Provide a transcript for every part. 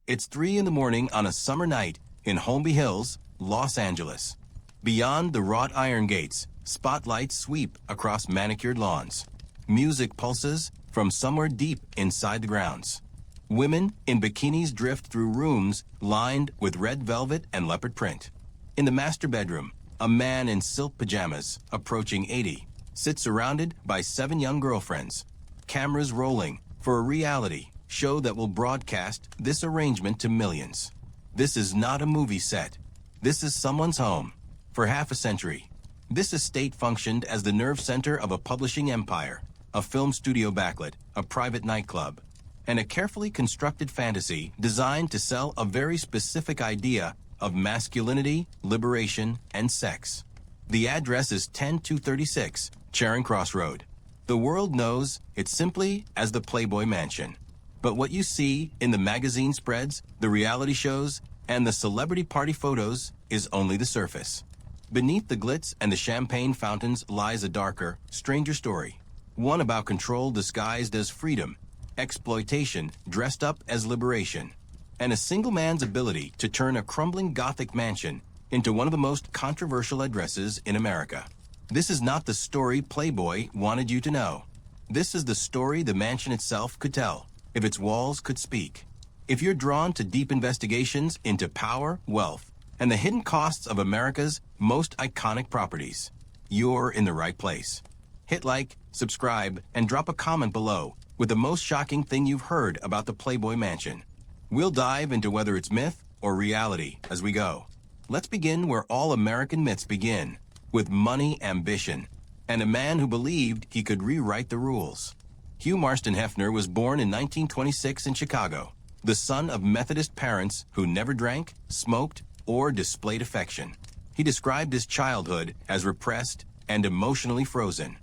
It's 3 in the morning on a summer night in Holmby Hills, Los Angeles. Beyond the wrought iron gates, spotlights sweep across manicured lawns. Music pulses from somewhere deep inside the grounds. Women in bikinis drift through rooms lined with red velvet and leopard print. In the master bedroom, a man in silk pajamas, approaching 80, sits surrounded by 7 young girlfriends. Cameras rolling for a reality show that will broadcast this arrangement to millions. This is not a movie set. This is someone's home. For half a century, this estate functioned as the nerve center of a publishing empire, a film studio backlit, a private nightclub, and a carefully constructed fantasy designed to sell a very specific idea of masculinity, liberation, and sex. The address is 10236 Charing Cross Road. The world knows it simply as the Playboy Mansion. But what you see in the magazine spreads, the reality shows, and the celebrity party photos is only the surface. Beneath the glitz and the champagne fountains lies a darker, stranger story. One about control disguised as freedom, exploitation dressed up as liberation, and a single man's ability to turn a crumbling Gothic mansion into one of the most controversial addresses in America. This is not the story Playboy wanted you to know. This is the story the mansion itself could tell, if its walls could speak. If you're drawn to deep investigations into power, wealth, and the hidden costs of America's most iconic properties, you're in the right place. Hit like, subscribe, and drop a comment below with the most shocking thing you've heard about the Playboy Mansion. We'll dive into whether it's myth or reality as we go. Let's begin where all American myths begin, with money, ambition, and a man who believed he could rewrite the rules. Hugh Hefner was born in 1926 in Chicago, the son of Methodist parents who never drank, smoked, or displayed affection. He described his childhood as repressed and emotionally frozen.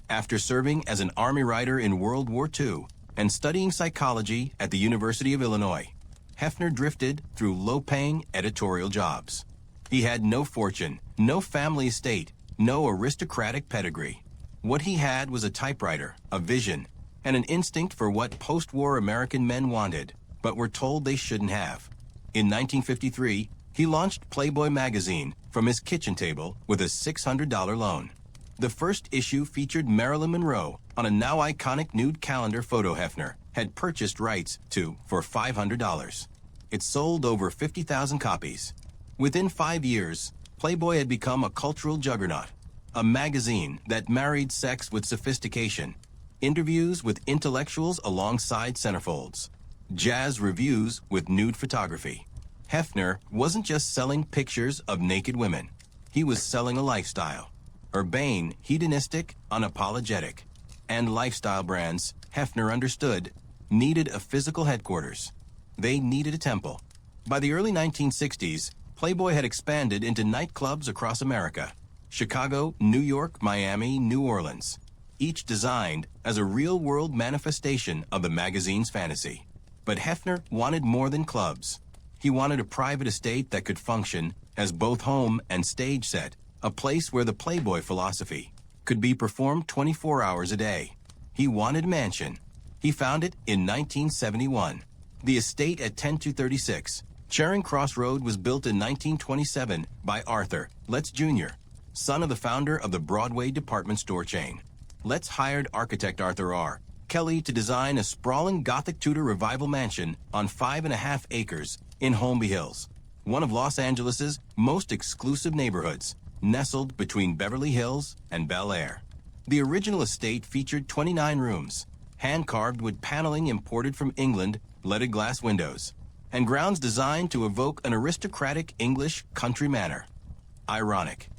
After serving as an Army writer in World War II and studying psychology at the University of Illinois, Hefner drifted through low-paying editorial jobs. He had no fortune, no family estate, no aristocratic pedigree. What he had was a typewriter, a vision, and an instinct for what post-war American men wanted, but were told they shouldn't have. In 1953, he launched Playboy magazine from his kitchen table with a $600 loan. The first issue featured Marilyn Monroe on a now iconic nude calendar photo Hefner had purchased rights to for $500. It sold over 50,000 copies. Within 5 years, Playboy had become a cultural juggernaut, a magazine that married sex with sophistication, interviews with intellectuals alongside centerfolds, jazz reviews with nude photography. Hefner wasn't just selling pictures of naked women. He was selling a lifestyle. Urbane, hedonistic, unapologetic. And lifestyle brands, Hefner understood, needed a physical headquarters. They needed a temple. By the early 1960s, Playboy had expanded into nightclubs across America: Chicago, New York, Miami, New Orleans, each designed as a real-world manifestation of the magazine's fantasy. But Hefner wanted more than clubs. He wanted a private estate that could function as both home and stage set, a place where the Playboy philosophy could be performed 24 hours a day. He wanted a mansion. He found it in 1971. The estate at 10236 Charing Cross Road was built in 1927 by Arthur Letts Jr., son of the founder of the Broadway department store chain. Letts hired architect Arthur R. Kelly to design a sprawling Gothic Tudor revival mansion on 5.5 acres in Holmby Hills, one of Los Angeles's most exclusive neighborhoods, nestled between Beverly Hills and Bel Air. The original estate featured 29 rooms, hand-carved with paneling imported from England, leaded glass windows, and grounds designed to evoke an aristocratic English country manner. Ironic,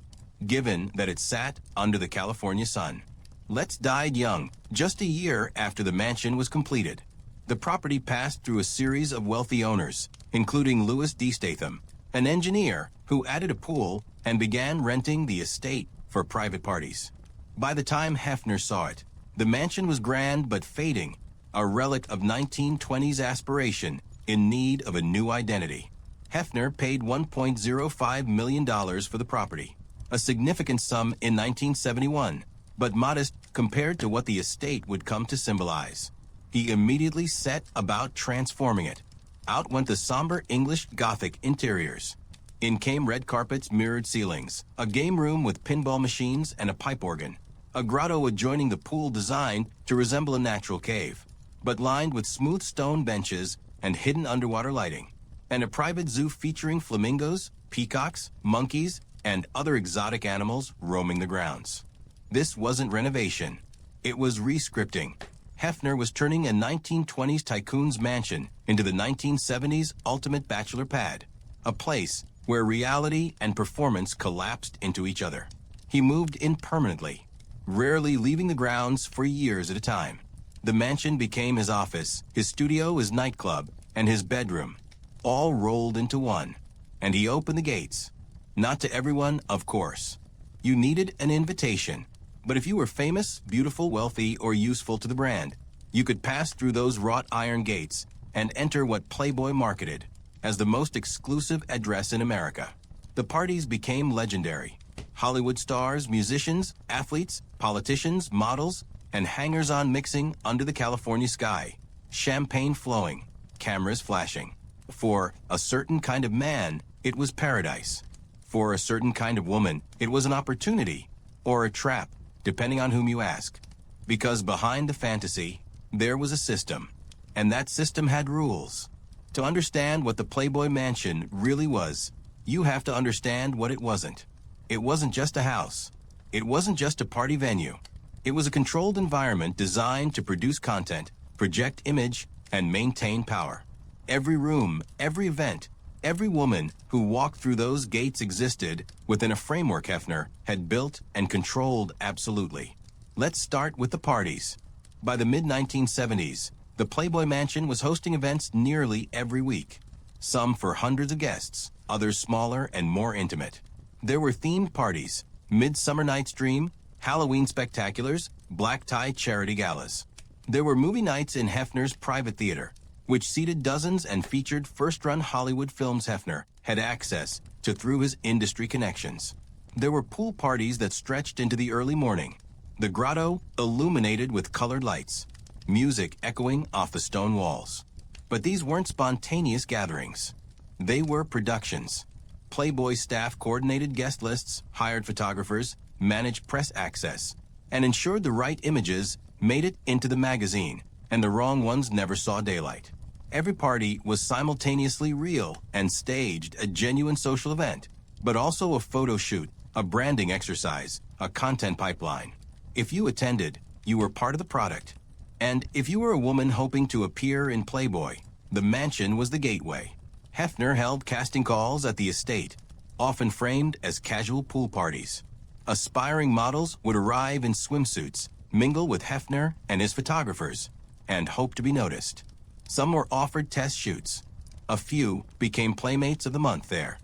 given that it sat under the California sun. Letts died young, just a year after the mansion was completed. The property passed through a series of wealthy owners, including Louis D. Statham, an engineer who added a pool and began renting the estate for private parties. By the time Hefner saw it, the mansion was grand but fading, a relic of 1920s aspiration in need of a new identity. Hefner paid $1.05 million for the property, a significant sum in 1971, but modest compared to what the estate would come to symbolize. He immediately set about transforming it. Out went the somber English Gothic interiors. In came red carpets, mirrored ceilings, a game room with pinball machines and a pipe organ, a grotto adjoining the pool designed to resemble a natural cave, but lined with smooth stone benches and hidden underwater lighting, and a private zoo featuring flamingos, peacocks, monkeys, and other exotic animals roaming the grounds. This wasn't renovation. It was re-scripting. Hefner was turning a 1920s tycoon's mansion into the 1970s ultimate bachelor pad, a place where reality and performance collapsed into each other. He moved in permanently, rarely leaving the grounds for years at a time. The mansion became his office, his studio, his nightclub, and his bedroom, all rolled into one. And he opened the gates. Not to everyone, of course. You needed an invitation. But if you were famous, beautiful, wealthy, or useful to the brand, you could pass through those wrought iron gates and enter what Playboy marketed as the most exclusive address in America. The parties became legendary. Hollywood stars, musicians, athletes, politicians, models, and hangers-on mixing under the California sky, champagne flowing, cameras flashing. For a certain kind of man, it was paradise. For a certain kind of woman, it was an opportunity or a trap, depending on whom you ask. Because behind the fantasy, there was a system, and that system had rules. To understand what the Playboy Mansion really was, you have to understand what it wasn't. It wasn't just a house. It wasn't just a party venue. It was a controlled environment designed to produce content, project image, and maintain power. Every room, every event, every woman who walked through those gates existed within a framework Hefner had built and controlled absolutely. Let's start with the parties. By the mid-1970s, the Playboy Mansion was hosting events nearly every week. Some for hundreds of guests, others smaller and more intimate. There were themed parties, Midsummer Night's Dream, Halloween spectaculars, black tie charity galas. There were movie nights in Hefner's private theater, which seated dozens and featured first-run Hollywood films Hefner had access to through his industry connections. There were pool parties that stretched into the early morning, the grotto illuminated with colored lights, music echoing off the stone walls. But these weren't spontaneous gatherings. They were productions. Playboy staff coordinated guest lists, hired photographers, managed press access, and ensured the right images made it into the magazine, and the wrong ones never saw daylight. Every party was simultaneously real and staged, a genuine social event, but also a photo shoot, a branding exercise, a content pipeline. If you attended, you were part of the product. And if you were a woman hoping to appear in Playboy, the mansion was the gateway. Hefner held casting calls at the estate, often framed as casual pool parties. Aspiring models would arrive in swimsuits, mingle with Hefner and his photographers, and hope to be noticed. Some were offered test shoots. A few became Playmates of the Month there.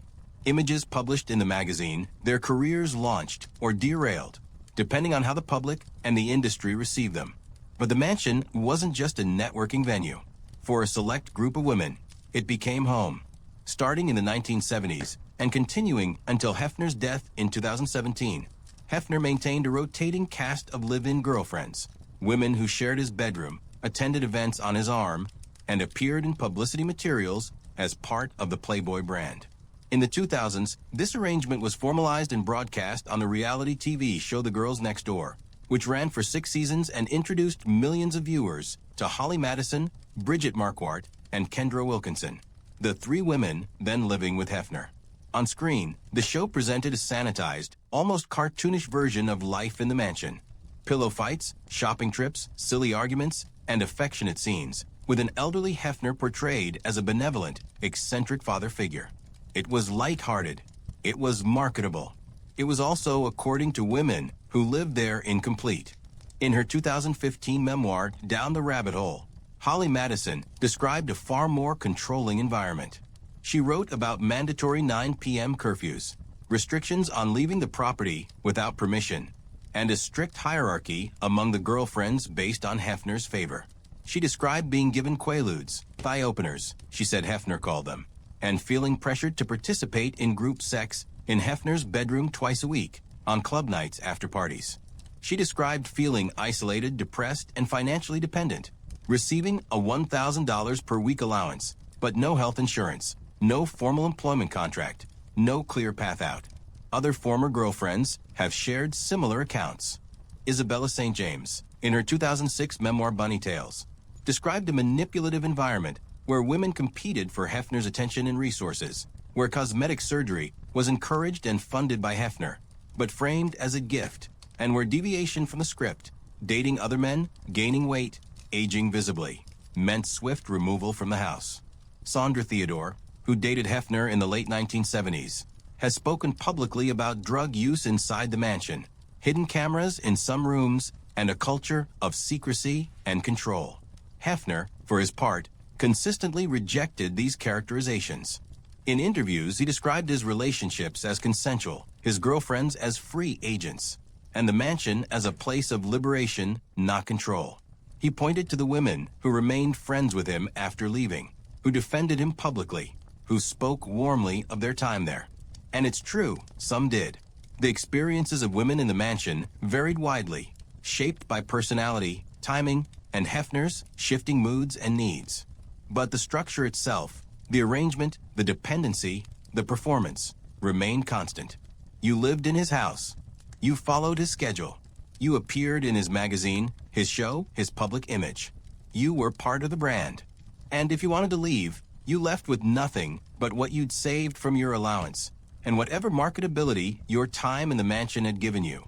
Images published in the magazine, their careers launched or derailed, depending on how the public and the industry received them. But the mansion wasn't just a networking venue. For a select group of women, it became home. Starting in the 1970s and continuing until Hefner's death in 2017, Hefner maintained a rotating cast of live-in girlfriends, women who shared his bedroom, attended events on his arm, and appeared in publicity materials as part of the Playboy brand. In the 2000s, this arrangement was formalized and broadcast on the reality TV show The Girls Next Door, which ran for 6 seasons and introduced millions of viewers to Holly Madison, Bridget Marquardt, and Kendra Wilkinson, the 3 women then living with Hefner. On screen, the show presented a sanitized, almost cartoonish version of life in the mansion. Pillow fights, shopping trips, silly arguments, and affectionate scenes, with an elderly Hefner portrayed as a benevolent, eccentric father figure. It was lighthearted. It was marketable. It was also according to women who lived there incomplete. In her 2015 memoir, Down the Rabbit Hole, Holly Madison described a far more controlling environment. She wrote about mandatory 9 p.m. curfews, restrictions on leaving the property without permission, and a strict hierarchy among the girlfriends based on Hefner's favor. She described being given quaaludes, thigh openers, she said Hefner called them, and feeling pressured to participate in group sex in Hefner's bedroom twice a week, on club nights after parties. She described feeling isolated, depressed, and financially dependent, receiving a $1,000 per week allowance, but no health insurance, no formal employment contract, no clear path out. Other former girlfriends have shared similar accounts. Isabella St. James, in her 2006 memoir Bunny Tales, described a manipulative environment where women competed for Hefner's attention and resources, where cosmetic surgery was encouraged and funded by Hefner, but framed as a gift, and where deviation from the script, dating other men, gaining weight, aging visibly, meant swift removal from the house. Sandra Theodore, who dated Hefner in the late 1970s, has spoken publicly about drug use inside the mansion, hidden cameras in some rooms, and a culture of secrecy and control. Hefner, for his part, consistently rejected these characterizations. In interviews, he described his relationships as consensual, his girlfriends as free agents, and the mansion as a place of liberation, not control. He pointed to the women who remained friends with him after leaving, who defended him publicly, who spoke warmly of their time there. And it's true, some did. The experiences of women in the mansion varied widely, shaped by personality, timing, and Hefner's shifting moods and needs. But the structure itself, the arrangement, the dependency, the performance, remained constant. You lived in his house. You followed his schedule. You appeared in his magazine, his show, his public image. You were part of the brand. And if you wanted to leave, you left with nothing but what you'd saved from your allowance, and whatever marketability your time in the mansion had given you,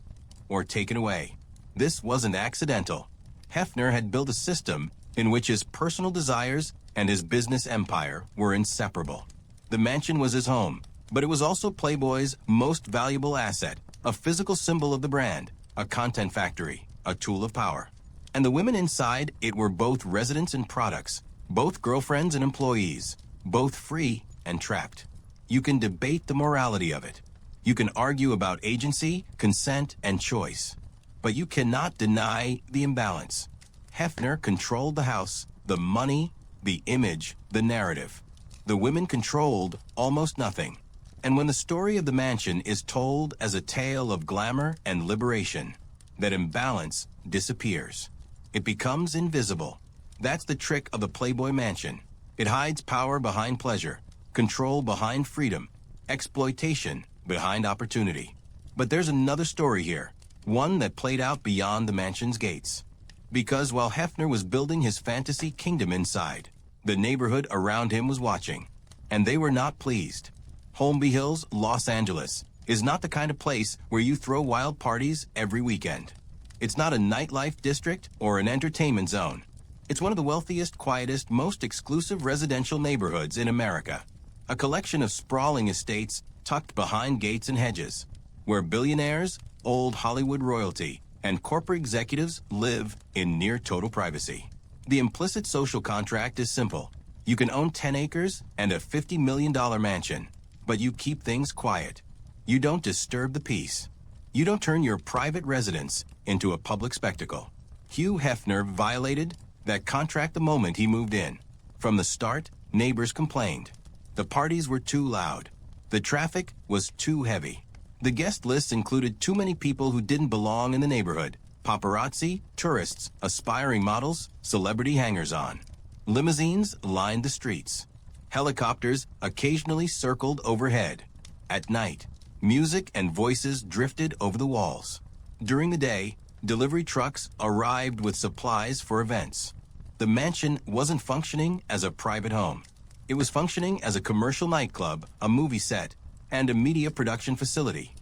or taken away. This wasn't accidental. Hefner had built a system in which his personal desires and his business empire were inseparable. The mansion was his home, but it was also Playboy's most valuable asset, a physical symbol of the brand, a content factory, a tool of power. And the women inside it were both residents and products, both girlfriends and employees, both free and trapped. You can debate the morality of it. You can argue about agency, consent, and choice. But you cannot deny the imbalance. Hefner controlled the house, the money, the image, the narrative. The women controlled almost nothing. And when the story of the mansion is told as a tale of glamour and liberation, that imbalance disappears. It becomes invisible. That's the trick of the Playboy Mansion. It hides power behind pleasure, control behind freedom, exploitation behind opportunity. But there's another story here, one that played out beyond the mansion's gates. Because while Hefner was building his fantasy kingdom inside, the neighborhood around him was watching, and they were not pleased. Holmby Hills, Los Angeles, is not the kind of place where you throw wild parties every weekend. It's not a nightlife district or an entertainment zone. It's one of the wealthiest, quietest, most exclusive residential neighborhoods in America. A collection of sprawling estates tucked behind gates and hedges, where billionaires, old Hollywood royalty, and corporate executives live in near total privacy. The implicit social contract is simple. You can own 10 acres and a $50 million mansion, but you keep things quiet. You don't disturb the peace. You don't turn your private residence into a public spectacle. Hugh Hefner violated that contract the moment he moved in. From the start, neighbors complained. The parties were too loud. The traffic was too heavy. The guest lists included too many people who didn't belong in the neighborhood. Paparazzi, tourists, aspiring models, celebrity hangers-on. Limousines lined the streets. Helicopters occasionally circled overhead. At night, music and voices drifted over the walls. During the day, delivery trucks arrived with supplies for events. The mansion wasn't functioning as a private home. It was functioning as a commercial nightclub, a movie set, and a media production facility,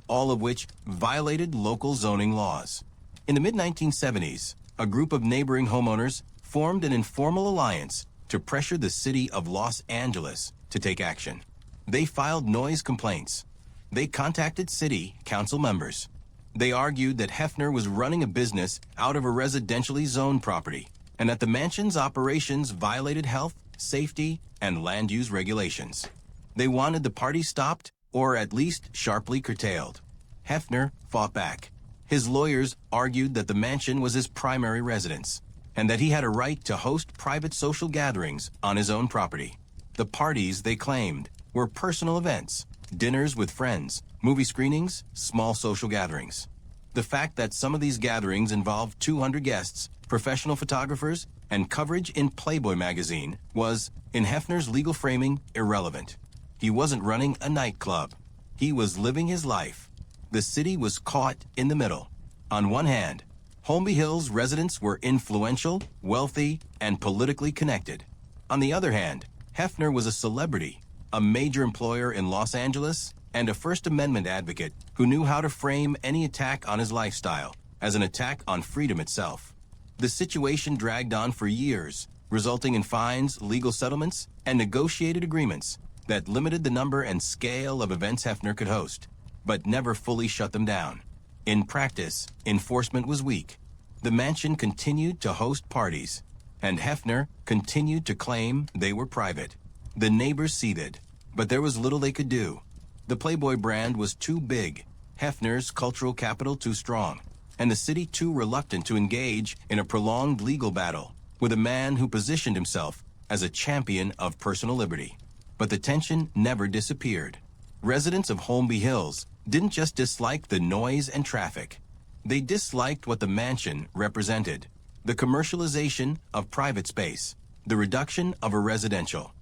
all of which violated local zoning laws. In the mid-1970s, a group of neighboring homeowners formed an informal alliance to pressure the city of Los Angeles to take action. They filed noise complaints. They contacted city council members. They argued that Hefner was running a business out of a residentially zoned property and that the mansion's operations violated health, safety, and land use regulations. They wanted the party stopped or at least sharply curtailed. Hefner fought back. His lawyers argued that the mansion was his primary residence and that he had a right to host private social gatherings on his own property. The parties, they claimed, were personal events, dinners with friends, movie screenings, small social gatherings. The fact that some of these gatherings involved 200 guests, professional photographers, and coverage in Playboy magazine was, in Hefner's legal framing, irrelevant. He wasn't running a nightclub. He was living his life. The city was caught in the middle. On one hand, Holmby Hills residents were influential, wealthy, and politically connected. On the other hand, Hefner was a celebrity, a major employer in Los Angeles, and a First Amendment advocate who knew how to frame any attack on his lifestyle as an attack on freedom itself. The situation dragged on for years, resulting in fines, legal settlements, and negotiated agreements that limited the number and scale of events Hefner could host, but never fully shut them down. In practice, enforcement was weak. The mansion continued to host parties, and Hefner continued to claim they were private. The neighbors seethed, but there was little they could do. The Playboy brand was too big, Hefner's cultural capital too strong, and the city too reluctant to engage in a prolonged legal battle with a man who positioned himself as a champion of personal liberty. But the tension never disappeared. Residents of Holmby Hills didn't just dislike the noise and traffic. They disliked what the mansion represented: the commercialization of private space, the reduction of a residential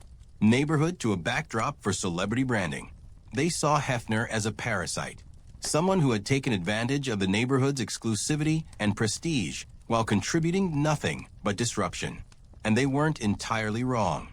neighborhood to a backdrop for celebrity branding. They saw Hefner as a parasite, someone who had taken advantage of the neighborhood's exclusivity and prestige while contributing nothing but disruption. And they weren't entirely wrong.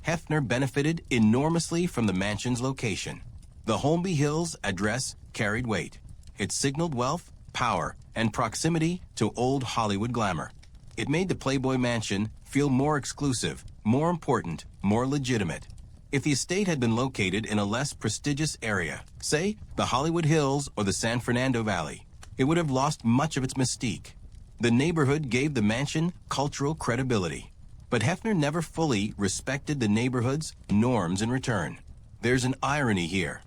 Hefner benefited enormously from the mansion's location. The Holmby Hills address carried weight. It signaled wealth, power, and proximity to old Hollywood glamour. It made the Playboy Mansion feel more exclusive, more important, more legitimate. If the estate had been located in a less prestigious area, say the Hollywood Hills or the San Fernando Valley, it would have lost much of its mystique. The neighborhood gave the mansion cultural credibility, but Hefner never fully respected the neighborhood's norms in return. There's an irony here.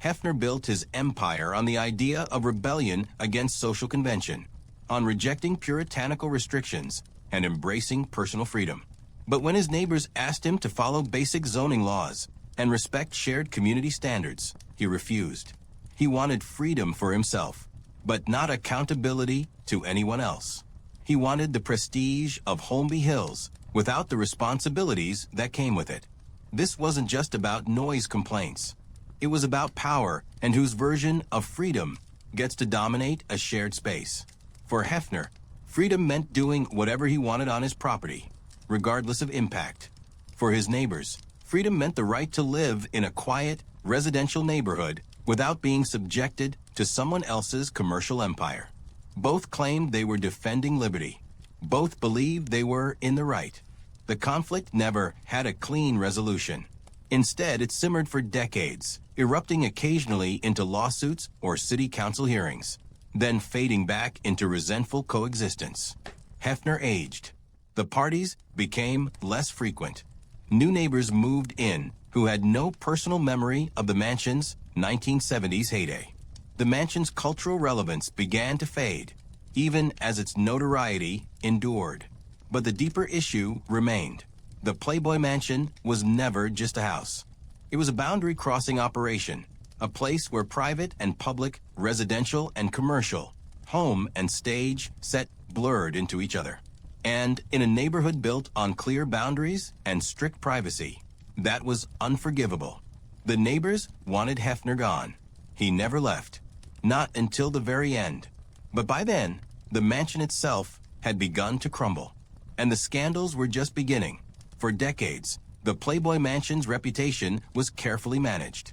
Hefner built his empire on the idea of rebellion against social convention, on rejecting puritanical restrictions and embracing personal freedom. But when his neighbors asked him to follow basic zoning laws and respect shared community standards, he refused. He wanted freedom for himself, but not accountability to anyone else. He wanted the prestige of Holmby Hills without the responsibilities that came with it. This wasn't just about noise complaints. It was about power and whose version of freedom gets to dominate a shared space. For Hefner, freedom meant doing whatever he wanted on his property, regardless of impact. For his neighbors, freedom meant the right to live in a quiet, residential neighborhood without being subjected to someone else's commercial empire. Both claimed they were defending liberty. Both believed they were in the right. The conflict never had a clean resolution. Instead, it simmered for decades, erupting occasionally into lawsuits or city council hearings, then fading back into resentful coexistence. Hefner aged. The parties became less frequent. New neighbors moved in who had no personal memory of the mansion's 1970s heyday. The mansion's cultural relevance began to fade, even as its notoriety endured. But the deeper issue remained. The Playboy Mansion was never just a house. It was a boundary-crossing operation, a place where private and public, residential and commercial, home and stage set blurred into each other. And in a neighborhood built on clear boundaries and strict privacy, that was unforgivable. The neighbors wanted Hefner gone. He never left, not until the very end. But by then, the mansion itself had begun to crumble, and the scandals were just beginning. For decades, the Playboy Mansion's reputation was carefully managed.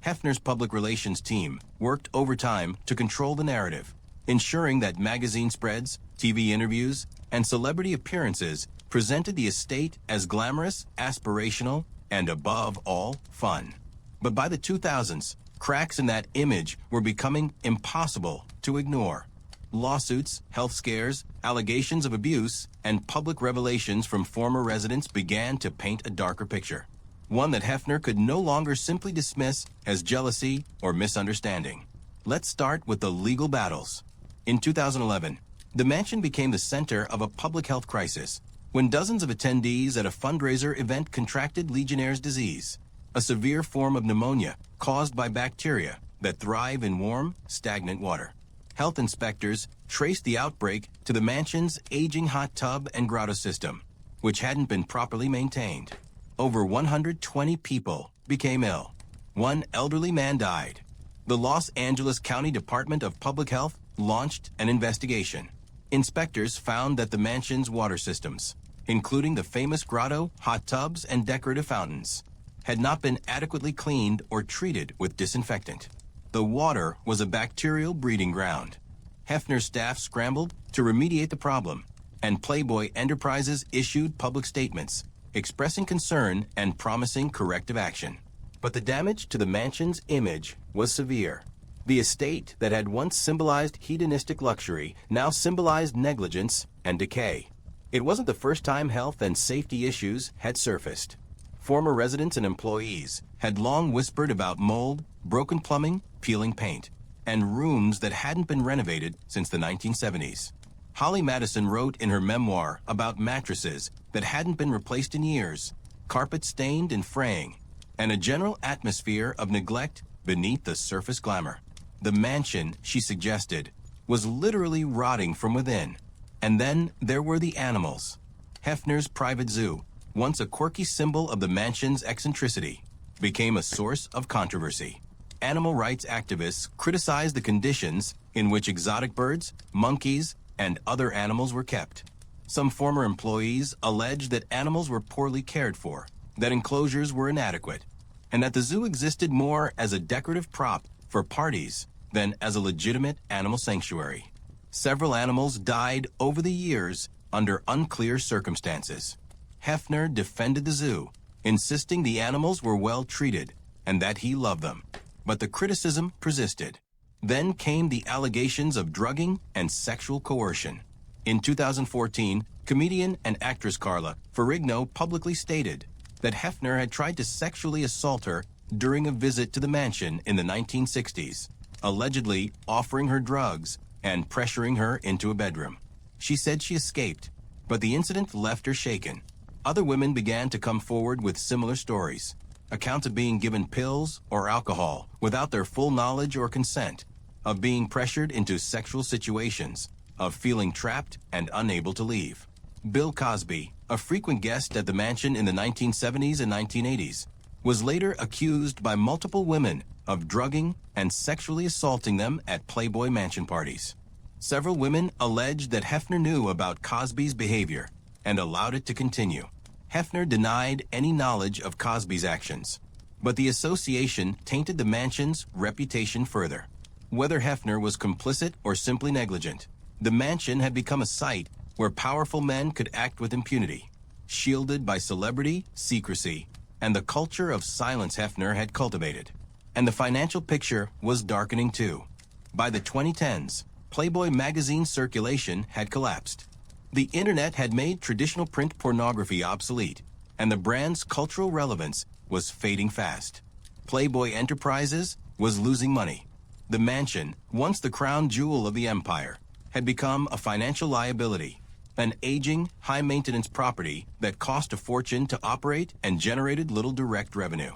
Hefner's public relations team worked overtime to control the narrative, ensuring that magazine spreads, TV interviews, and celebrity appearances presented the estate as glamorous, aspirational, and above all, fun. But by the 2000s, cracks in that image were becoming impossible to ignore. Lawsuits, health scares, allegations of abuse, and public revelations from former residents began to paint a darker picture, one that Hefner could no longer simply dismiss as jealousy or misunderstanding. Let's start with the legal battles. In 2011, the mansion became the center of a public health crisis when dozens of attendees at a fundraiser event contracted Legionnaire's disease, a severe form of pneumonia caused by bacteria that thrive in warm, stagnant water. Health inspectors traced the outbreak to the mansion's aging hot tub and grotto system. which hadn't been properly maintained. Over 120 people became ill. One elderly man died. The Los Angeles County Department of Public Health launched an investigation. Inspectors found that the mansion's water systems, including the famous grotto, hot tubs, and decorative fountains, had not been adequately cleaned or treated with disinfectant. The water was a bacterial breeding ground. Hefner's staff scrambled to remediate the problem, and Playboy Enterprises issued public statements expressing concern and promising corrective action. But the damage to the mansion's image was severe. The estate that had once symbolized hedonistic luxury now symbolized negligence and decay. It wasn't the first time health and safety issues had surfaced. Former residents and employees had long whispered about mold, broken plumbing, peeling paint, and rooms that hadn't been renovated since the 1970s. Holly Madison wrote in her memoir about mattresses that hadn't been replaced in years, carpet stained and fraying, and a general atmosphere of neglect beneath the surface glamour. The mansion, she suggested, was literally rotting from within. And then there were the animals. Hefner's private zoo, once a quirky symbol of the mansion's eccentricity, became a source of controversy. Animal rights activists criticized the conditions in which exotic birds, monkeys, and other animals were kept. Some former employees alleged that animals were poorly cared for, that enclosures were inadequate, and that the zoo existed more as a decorative prop for parties than as a legitimate animal sanctuary. Several animals died over the years under unclear circumstances. Hefner defended the zoo, insisting the animals were well treated and that he loved them. But the criticism persisted. Then came the allegations of drugging and sexual coercion. In 2014, comedian and actress Carla Ferrigno publicly stated that Hefner had tried to sexually assault her during a visit to the mansion in the 1960s, allegedly offering her drugs and pressuring her into a bedroom. She said she escaped, but the incident left her shaken. Other women began to come forward with similar stories, accounts of being given pills or alcohol without their full knowledge or consent, of being pressured into sexual situations, of feeling trapped and unable to leave. Bill Cosby, a frequent guest at the mansion in the 1970s and 1980s, was later accused by multiple women of drugging and sexually assaulting them at Playboy Mansion parties. Several women alleged that Hefner knew about Cosby's behavior and allowed it to continue. Hefner denied any knowledge of Cosby's actions, but the association tainted the mansion's reputation further. Whether Hefner was complicit or simply negligent, the mansion had become a site where powerful men could act with impunity, shielded by celebrity, secrecy, and the culture of silence Hefner had cultivated. And the financial picture was darkening too. By the 2010s, Playboy magazine circulation had collapsed. The internet had made traditional print pornography obsolete, and the brand's cultural relevance was fading fast. Playboy Enterprises was losing money. The mansion, once the crown jewel of the empire, had become a financial liability, an aging, high-maintenance property that cost a fortune to operate and generated little direct revenue.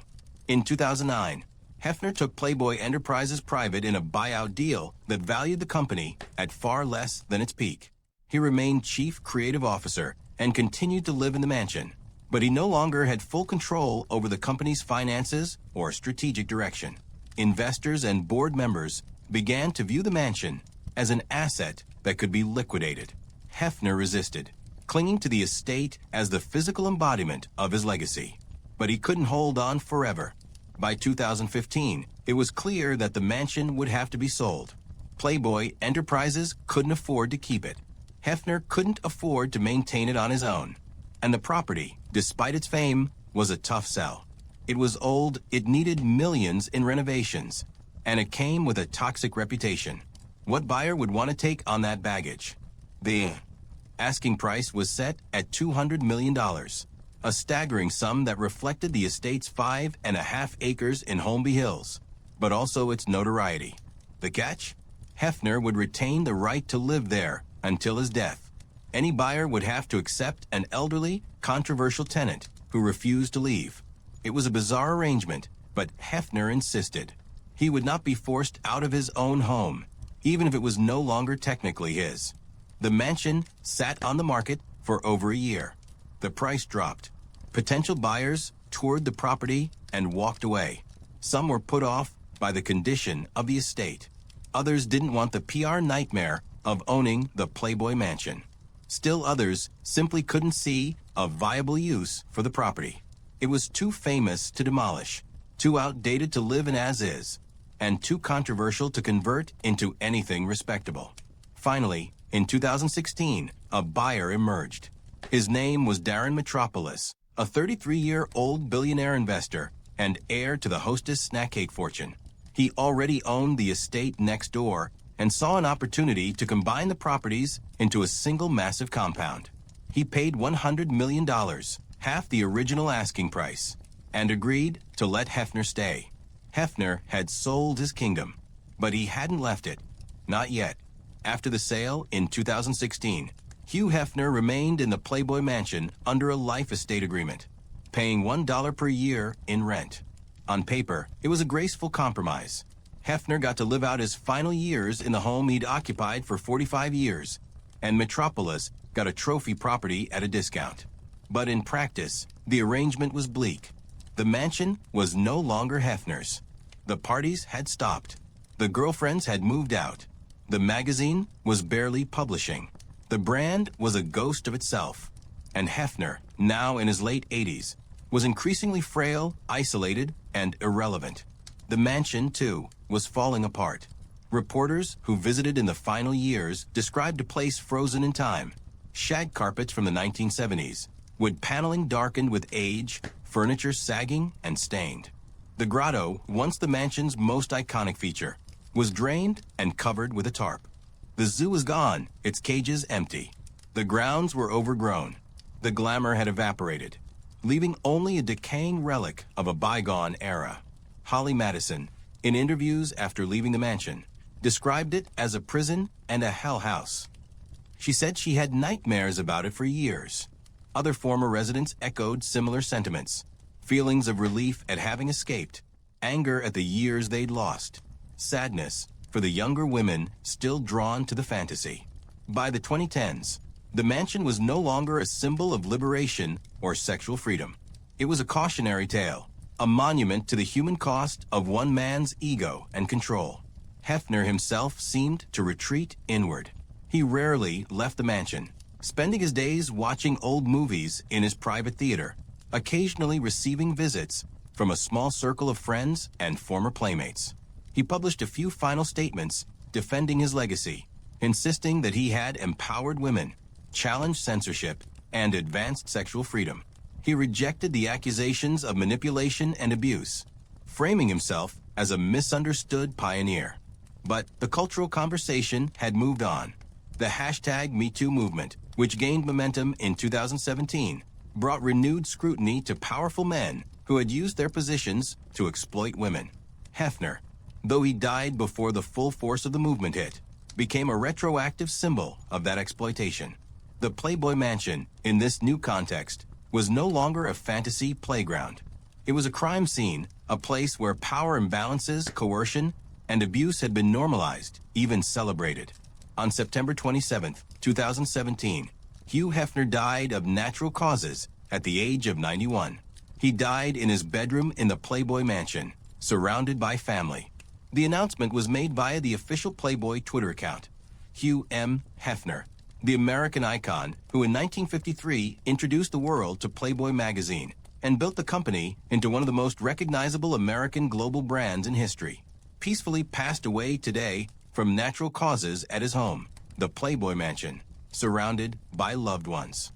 In 2009, Hefner took Playboy Enterprises private in a buyout deal that valued the company at far less than its peak. He remained chief creative officer and continued to live in the mansion, but he no longer had full control over the company's finances or strategic direction. Investors and board members began to view the mansion as an asset that could be liquidated. Hefner resisted, clinging to the estate as the physical embodiment of his legacy. But he couldn't hold on forever. By 2015, it was clear that the mansion would have to be sold. Playboy Enterprises couldn't afford to keep it. Hefner couldn't afford to maintain it on his own. And the property, despite its fame, was a tough sell. It was old, it needed millions in renovations, and it came with a toxic reputation. What buyer would want to take on that baggage? The asking price was set at $200 million, a staggering sum that reflected the estate's 5.5 acres in Holmby Hills, but also its notoriety. The catch? Hefner would retain the right to live there until his death. Any buyer would have to accept an elderly, controversial tenant who refused to leave. It was a bizarre arrangement, but Hefner insisted. He would not be forced out of his own home, even if it was no longer technically his. The mansion sat on the market for over a year. The price dropped. Potential buyers toured the property and walked away. Some were put off by the condition of the estate. Others didn't want the PR nightmare of owning the Playboy Mansion. Still others simply couldn't see a viable use for the property. It was too famous to demolish, too outdated to live in as is, and too controversial to convert into anything respectable. Finally, in 2016, a buyer emerged. His name was Darren Metropolis, a 33-year-old billionaire investor and heir to the Hostess snack cake fortune. He already owned the estate next door and saw an opportunity to combine the properties into a single massive compound. He paid $100 million, half the original asking price, and agreed to let Hefner stay. Hefner had sold his kingdom, but he hadn't left it. Not yet. After the sale in 2016, Hugh Hefner remained in the Playboy Mansion under a life estate agreement, paying $1 per year in rent. On paper, it was a graceful compromise. Hefner got to live out his final years in the home he'd occupied for 45 years, and Metropolis got a trophy property at a discount. But in practice, the arrangement was bleak. The mansion was no longer Hefner's. The parties had stopped. The girlfriends had moved out. The magazine was barely publishing. The brand was a ghost of itself. And Hefner, now in his late 80s, was increasingly frail, isolated, and irrelevant. The mansion, too, was falling apart. Reporters who visited in the final years described a place frozen in time. Shag carpets from the 1970s, wood paneling darkened with age, furniture sagging and stained. The grotto, once the mansion's most iconic feature, was drained and covered with a tarp. The zoo was gone, its cages empty. The grounds were overgrown. The glamour had evaporated, leaving only a decaying relic of a bygone era. Holly Madison, in interviews after leaving the mansion, described it as a prison and a hell house. She said she had nightmares about it for years. Other former residents echoed similar sentiments, feelings of relief at having escaped, anger at the years they'd lost, sadness for the younger women still drawn to the fantasy. By the 2010s, the mansion was no longer a symbol of liberation or sexual freedom. It was a cautionary tale, a monument to the human cost of one man's ego and control. Hefner himself seemed to retreat inward. He rarely left the mansion, spending his days watching old movies in his private theater, occasionally receiving visits from a small circle of friends and former playmates. He published a few final statements defending his legacy, insisting that he had empowered women, challenged censorship, and advanced sexual freedom. He rejected the accusations of manipulation and abuse, framing himself as a misunderstood pioneer. But the cultural conversation had moved on. The hashtag #MeToo movement, which gained momentum in 2017, brought renewed scrutiny to powerful men who had used their positions to exploit women. Hefner, though he died before the full force of the movement hit, became a retroactive symbol of that exploitation. The Playboy Mansion, in this new context, was no longer a fantasy playground. It was a crime scene, a place where power imbalances, coercion, and abuse had been normalized, even celebrated. On September 27, 2017, Hugh Hefner died of natural causes at the age of 91. He died in his bedroom in the Playboy Mansion, surrounded by family. The announcement was made via the official Playboy Twitter account. Hugh M. Hefner, the American icon who in 1953 introduced the world to Playboy magazine and built the company into one of the most recognizable American global brands in history, peacefully passed away today from natural causes at his home, the Playboy Mansion, surrounded by loved ones.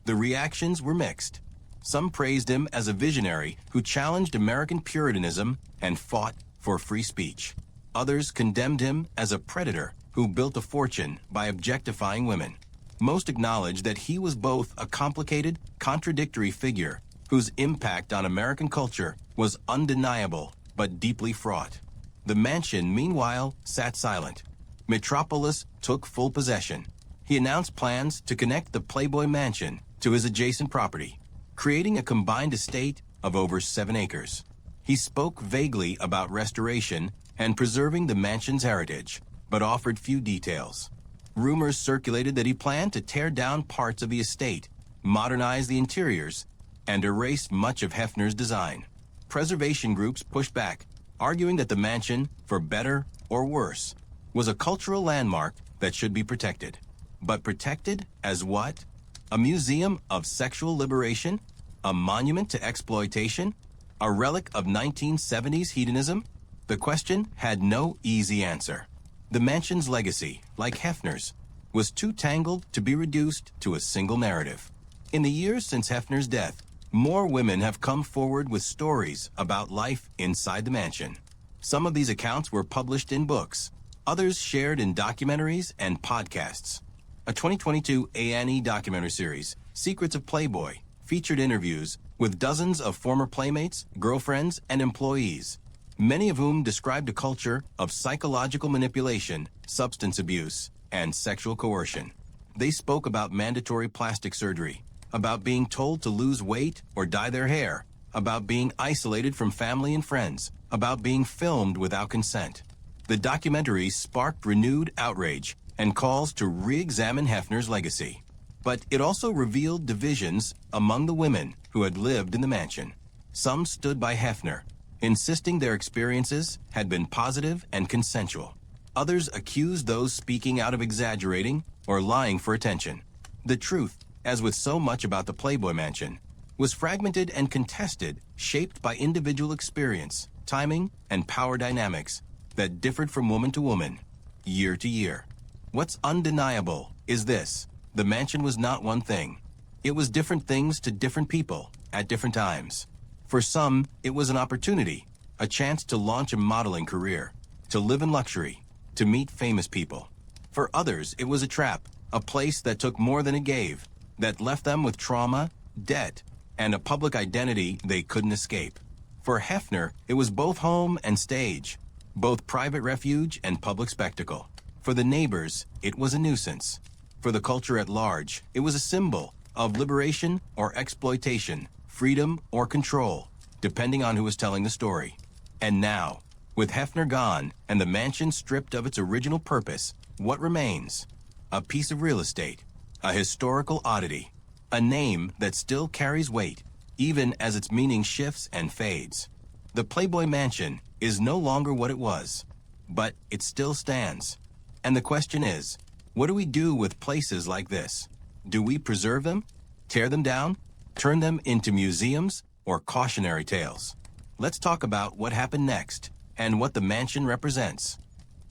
The reactions were mixed. Some praised him as a visionary who challenged American Puritanism and fought for free speech. Others condemned him as a predator who built a fortune by objectifying women. Most acknowledged that he was both a complicated, contradictory figure whose impact on American culture was undeniable but deeply fraught. The mansion, meanwhile, sat silent. Metropolis took full possession. He announced plans to connect the Playboy Mansion to his adjacent property, creating a combined estate of over 7 acres. He spoke vaguely about restoration and preserving the mansion's heritage, but offered few details. Rumors circulated that he planned to tear down parts of the estate, modernized the interiors, and erased much of Hefner's design. Preservation groups pushed back, arguing that the mansion, for better or worse, was a cultural landmark that should be protected. But protected as what? A museum of sexual liberation? A monument to exploitation? A relic of 1970s hedonism? The question had no easy answer. The mansion's legacy, like Hefner's, was too tangled to be reduced to a single narrative. In the years since Hefner's death, more women have come forward with stories about life inside the mansion. Some of these accounts were published in books, others shared in documentaries and podcasts. A 2022 A&E documentary series, Secrets of Playboy, featured interviews with dozens of former playmates, girlfriends, and employees, many of whom described a culture of psychological manipulation, substance abuse, and sexual coercion. They spoke about mandatory plastic surgery, about being told to lose weight or dye their hair, about being isolated from family and friends, about being filmed without consent. The documentary sparked renewed outrage and calls to re-examine Hefner's legacy. But it also revealed divisions among the women who had lived in the mansion. Some stood by Hefner, insisting their experiences had been positive and consensual. Others accused those speaking out of exaggerating or lying for attention. The truth, as with so much about the Playboy Mansion, was fragmented and contested, shaped by individual experience, timing, and power dynamics that differed from woman to woman, year to year. What's undeniable is this: the mansion was not one thing. It was different things to different people at different times. For some, it was an opportunity, a chance to launch a modeling career, to live in luxury, to meet famous people. For others, it was a trap, a place that took more than it gave, that left them with trauma, debt, and a public identity they couldn't escape. For Hefner, it was both home and stage, both private refuge and public spectacle. For the neighbors, it was a nuisance. For the culture at large, it was a symbol of liberation or exploitation, freedom or control, depending on who was telling the story. And now, with Hefner gone and the mansion stripped of its original purpose, what remains? A piece of real estate, a historical oddity, a name that still carries weight, even as its meaning shifts and fades. The Playboy Mansion is no longer what it was, but it still stands. And the question is, what do we do with places like this? Do we preserve them, tear them down, turn them into museums or cautionary tales? Let's talk about what happened next and what the mansion represents.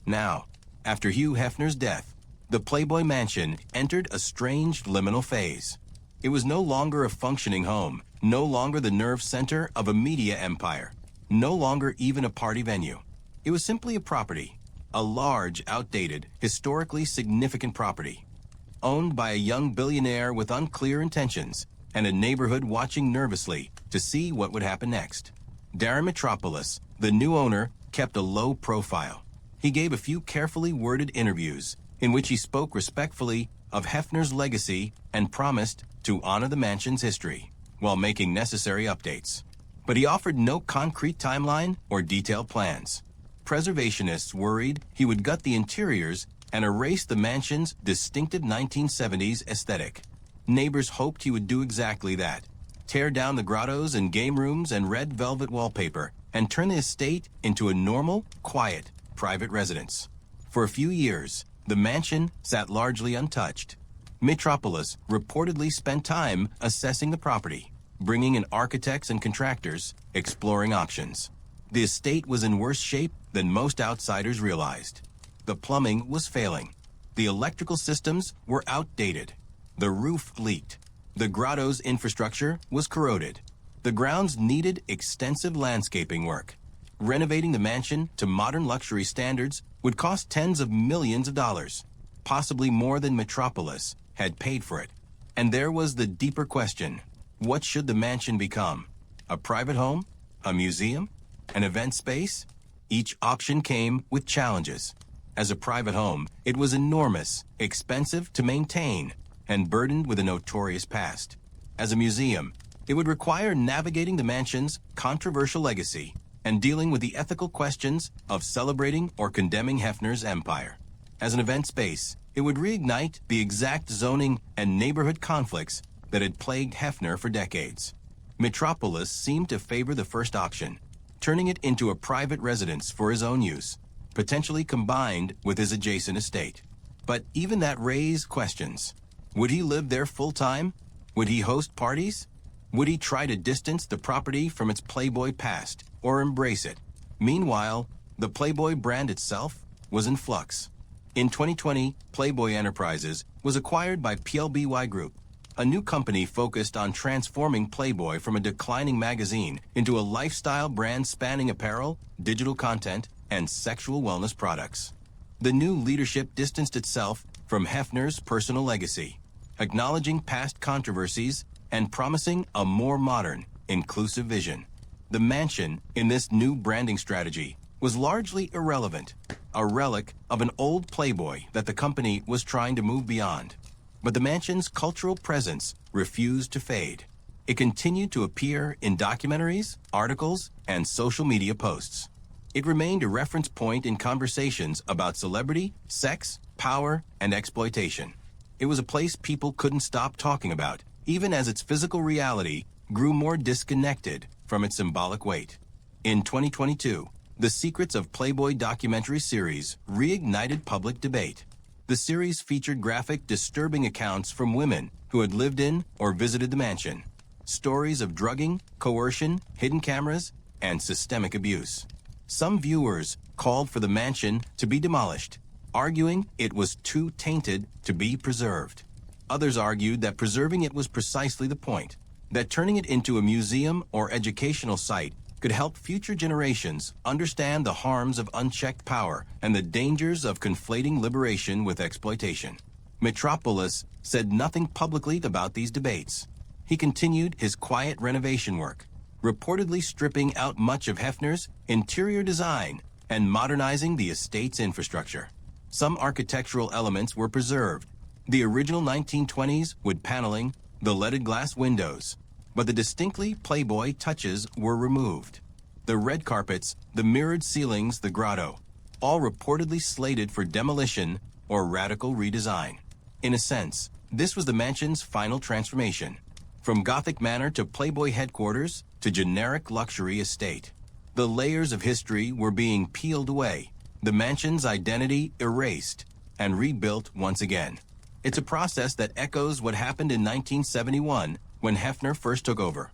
Now, after Hugh Hefner's death, the Playboy Mansion entered a strange liminal phase. It was no longer a functioning home, no longer the nerve center of a media empire, no longer even a party venue. It was simply a property, a large, outdated, historically significant property, owned by a young billionaire with unclear intentions and a neighborhood watching nervously to see what would happen next. Darren Metropolis, the new owner, kept a low profile. He gave a few carefully worded interviews in which he spoke respectfully of Hefner's legacy and promised to honor the mansion's history while making necessary updates. But he offered no concrete timeline or detailed plans. Preservationists worried he would gut the interiors and erase the mansion's distinctive 1970s aesthetic. Neighbors hoped he would do exactly that, tear down the grottos and game rooms and red velvet wallpaper and turn the estate into a normal, quiet, private residence. For a few years, the mansion sat largely untouched. Metropolis reportedly spent time assessing the property, bringing in architects and contractors, exploring options. The estate was in worse shape than most outsiders realized. The plumbing was failing. The electrical systems were outdated. The roof leaked. The grotto's infrastructure was corroded. The grounds needed extensive landscaping work. Renovating the mansion to modern luxury standards would cost tens of millions of dollars, possibly more than Metropolis had paid for it. And there was the deeper question: what should the mansion become? A private home? A museum? An event space? Each option came with challenges. As a private home, it was enormous, expensive to maintain, and burdened with a notorious past. As a museum, it would require navigating the mansion's controversial legacy and dealing with the ethical questions of celebrating or condemning Hefner's empire. As an event space, it would reignite the exact zoning and neighborhood conflicts that had plagued Hefner for decades. Metropolis seemed to favor the first option, turning it into a private residence for his own use, potentially combined with his adjacent estate. But even that raised questions. Would he live there full-time? Would he host parties? Would he try to distance the property from its Playboy past or embrace it? Meanwhile, the Playboy brand itself was in flux. In 2020, Playboy Enterprises was acquired by PLBY Group, a new company focused on transforming Playboy from a declining magazine into a lifestyle brand spanning apparel, digital content, and sexual wellness products. The new leadership distanced itself from Hefner's personal legacy, acknowledging past controversies and promising a more modern, inclusive vision. The mansion in this new branding strategy was largely irrelevant, a relic of an old Playboy that the company was trying to move beyond. But the mansion's cultural presence refused to fade. It continued to appear in documentaries, articles, and social media posts. It remained a reference point in conversations about celebrity, sex, power, and exploitation. It was a place people couldn't stop talking about, even as its physical reality grew more disconnected from its symbolic weight. In 2022, the Secrets of Playboy documentary series reignited public debate. The series featured graphic, disturbing accounts from women who had lived in or visited the mansion. Stories of drugging, coercion, hidden cameras, and systemic abuse. Some viewers called for the mansion to be demolished, arguing it was too tainted to be preserved. Others argued that preserving it was precisely the point, that turning it into a museum or educational site could help future generations understand the harms of unchecked power and the dangers of conflating liberation with exploitation. Metropolis said nothing publicly about these debates. He continued his quiet renovation work, reportedly stripping out much of Hefner's interior design and modernizing the estate's infrastructure. Some architectural elements were preserved, the original 1920s wood paneling, the leaded glass windows, but the distinctly Playboy touches were removed. The red carpets, the mirrored ceilings, the grotto, all reportedly slated for demolition or radical redesign. In a sense, this was the mansion's final transformation, from Gothic manor to Playboy headquarters to generic luxury estate. The layers of history were being peeled away, the mansion's identity erased, and rebuilt once again. It's a process that echoes what happened in 1971 when Hefner first took over.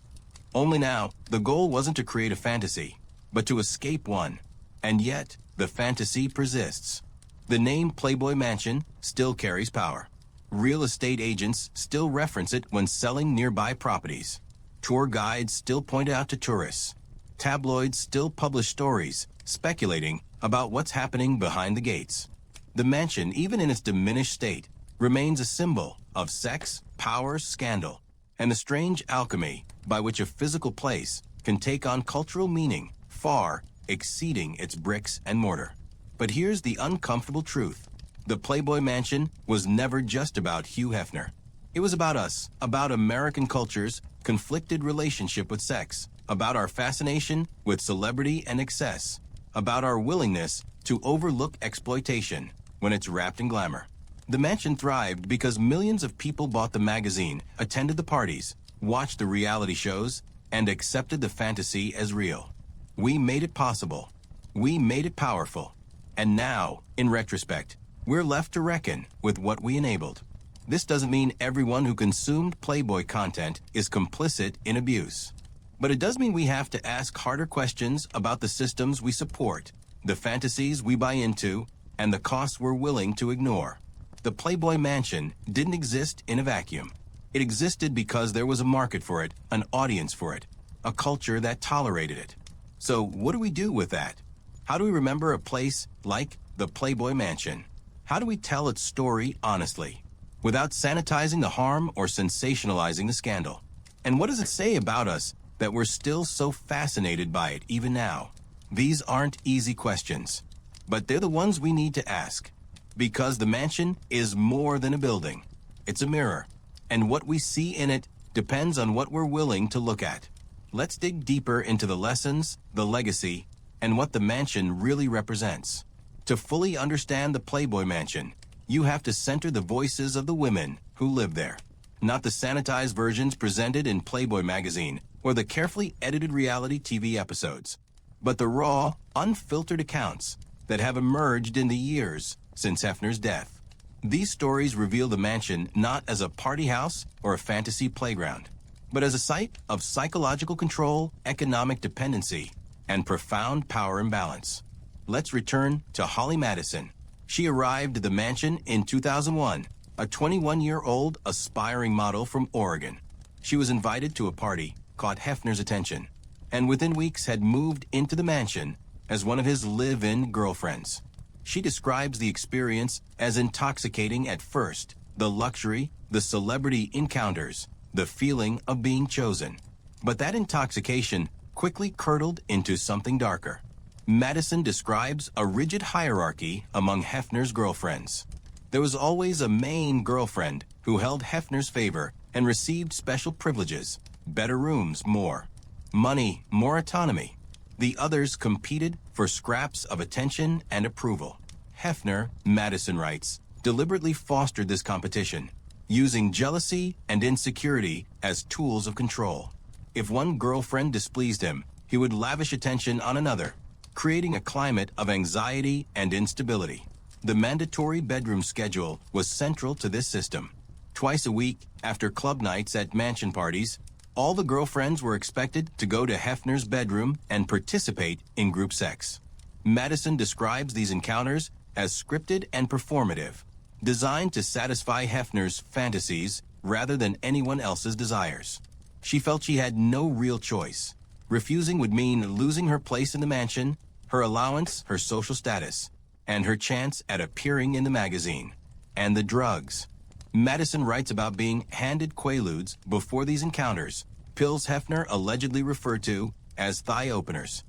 Only now, the goal wasn't to create a fantasy, but to escape one. And yet, the fantasy persists. The name Playboy Mansion still carries power. Real estate agents still reference it when selling nearby properties. Tour guides still point out to tourists. Tabloids still publish stories speculating about what's happening behind the gates. The mansion, even in its diminished state, remains a symbol of sex, power, scandal, and the strange alchemy by which a physical place can take on cultural meaning far exceeding its bricks and mortar. But here's the uncomfortable truth. The Playboy Mansion was never just about Hugh Hefner. It was about us, about American culture's conflicted relationship with sex, about our fascination with celebrity and excess, about our willingness to overlook exploitation when it's wrapped in glamour. The mansion thrived because millions of people bought the magazine, attended the parties, watched the reality shows, and accepted the fantasy as real. We made it possible. We made it powerful. And now, in retrospect, we're left to reckon with what we enabled. This doesn't mean everyone who consumed Playboy content is complicit in abuse. But it does mean we have to ask harder questions about the systems we support, the fantasies we buy into, and the costs we're willing to ignore. The Playboy Mansion didn't exist in a vacuum. It existed because there was a market for it, an audience for it, a culture that tolerated it. So what do we do with that? How do we remember a place like the Playboy Mansion? How do we tell its story honestly, without sanitizing the harm or sensationalizing the scandal? And what does it say about us that we're still so fascinated by it even now? These aren't easy questions, but they're the ones we need to ask. Because the mansion is more than a building. It's a mirror, and what we see in it depends on what we're willing to look at. Let's dig deeper into the lessons, the legacy, and what the mansion really represents. To fully understand the Playboy Mansion, you have to center the voices of the women who live there. not the sanitized versions presented in Playboy magazine or the carefully edited reality TV episodes, but the raw, unfiltered accounts that have emerged in the years since Hefner's death. These stories reveal the mansion not as a party house or a fantasy playground, but as a site of psychological control, economic dependency, and profound power imbalance. Let's return to Holly Madison. She arrived at the mansion in 2001, a 21-year-old aspiring model from Oregon. She was invited to a party, caught Hefner's attention, and within weeks had moved into the mansion as one of his live-in girlfriends. She describes the experience as intoxicating at first, the luxury, the celebrity encounters, the feeling of being chosen. But that intoxication quickly curdled into something darker. Madison describes a rigid hierarchy among Hefner's girlfriends. There was always a main girlfriend who held Hefner's favor and received special privileges, better rooms, more money, more autonomy. The others competed for scraps of attention and approval. Hefner, Madison writes, deliberately fostered this competition, using jealousy and insecurity as tools of control. If one girlfriend displeased him, he would lavish attention on another, creating a climate of anxiety and instability. The mandatory bedroom schedule was central to this system. Twice a week, after club nights at mansion parties, all the girlfriends were expected to go to Hefner's bedroom and participate in group sex. Madison describes these encounters as scripted and performative, designed to satisfy Hefner's fantasies rather than anyone else's desires. She felt she had no real choice. Refusing would mean losing her place in the mansion, her allowance, her social status, and her chance at appearing in the magazine. And the drugs. Madison writes about being handed Quaaludes before these encounters, pills Hefner allegedly referred to as thigh openers.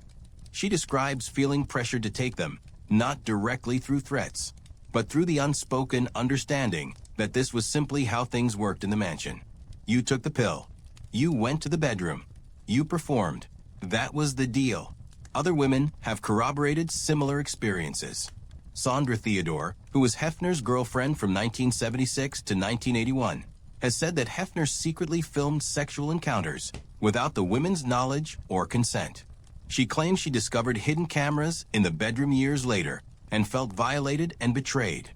She describes feeling pressured to take them, not directly through threats, but through the unspoken understanding that this was simply how things worked in the mansion. You took the pill. You went to the bedroom. You performed. That was the deal. Other women have corroborated similar experiences. Sandra Theodore, who was Hefner's girlfriend from 1976 to 1981, has said that Hefner secretly filmed sexual encounters without the women's knowledge or consent. She claims she discovered hidden cameras in the bedroom years later and felt violated and betrayed.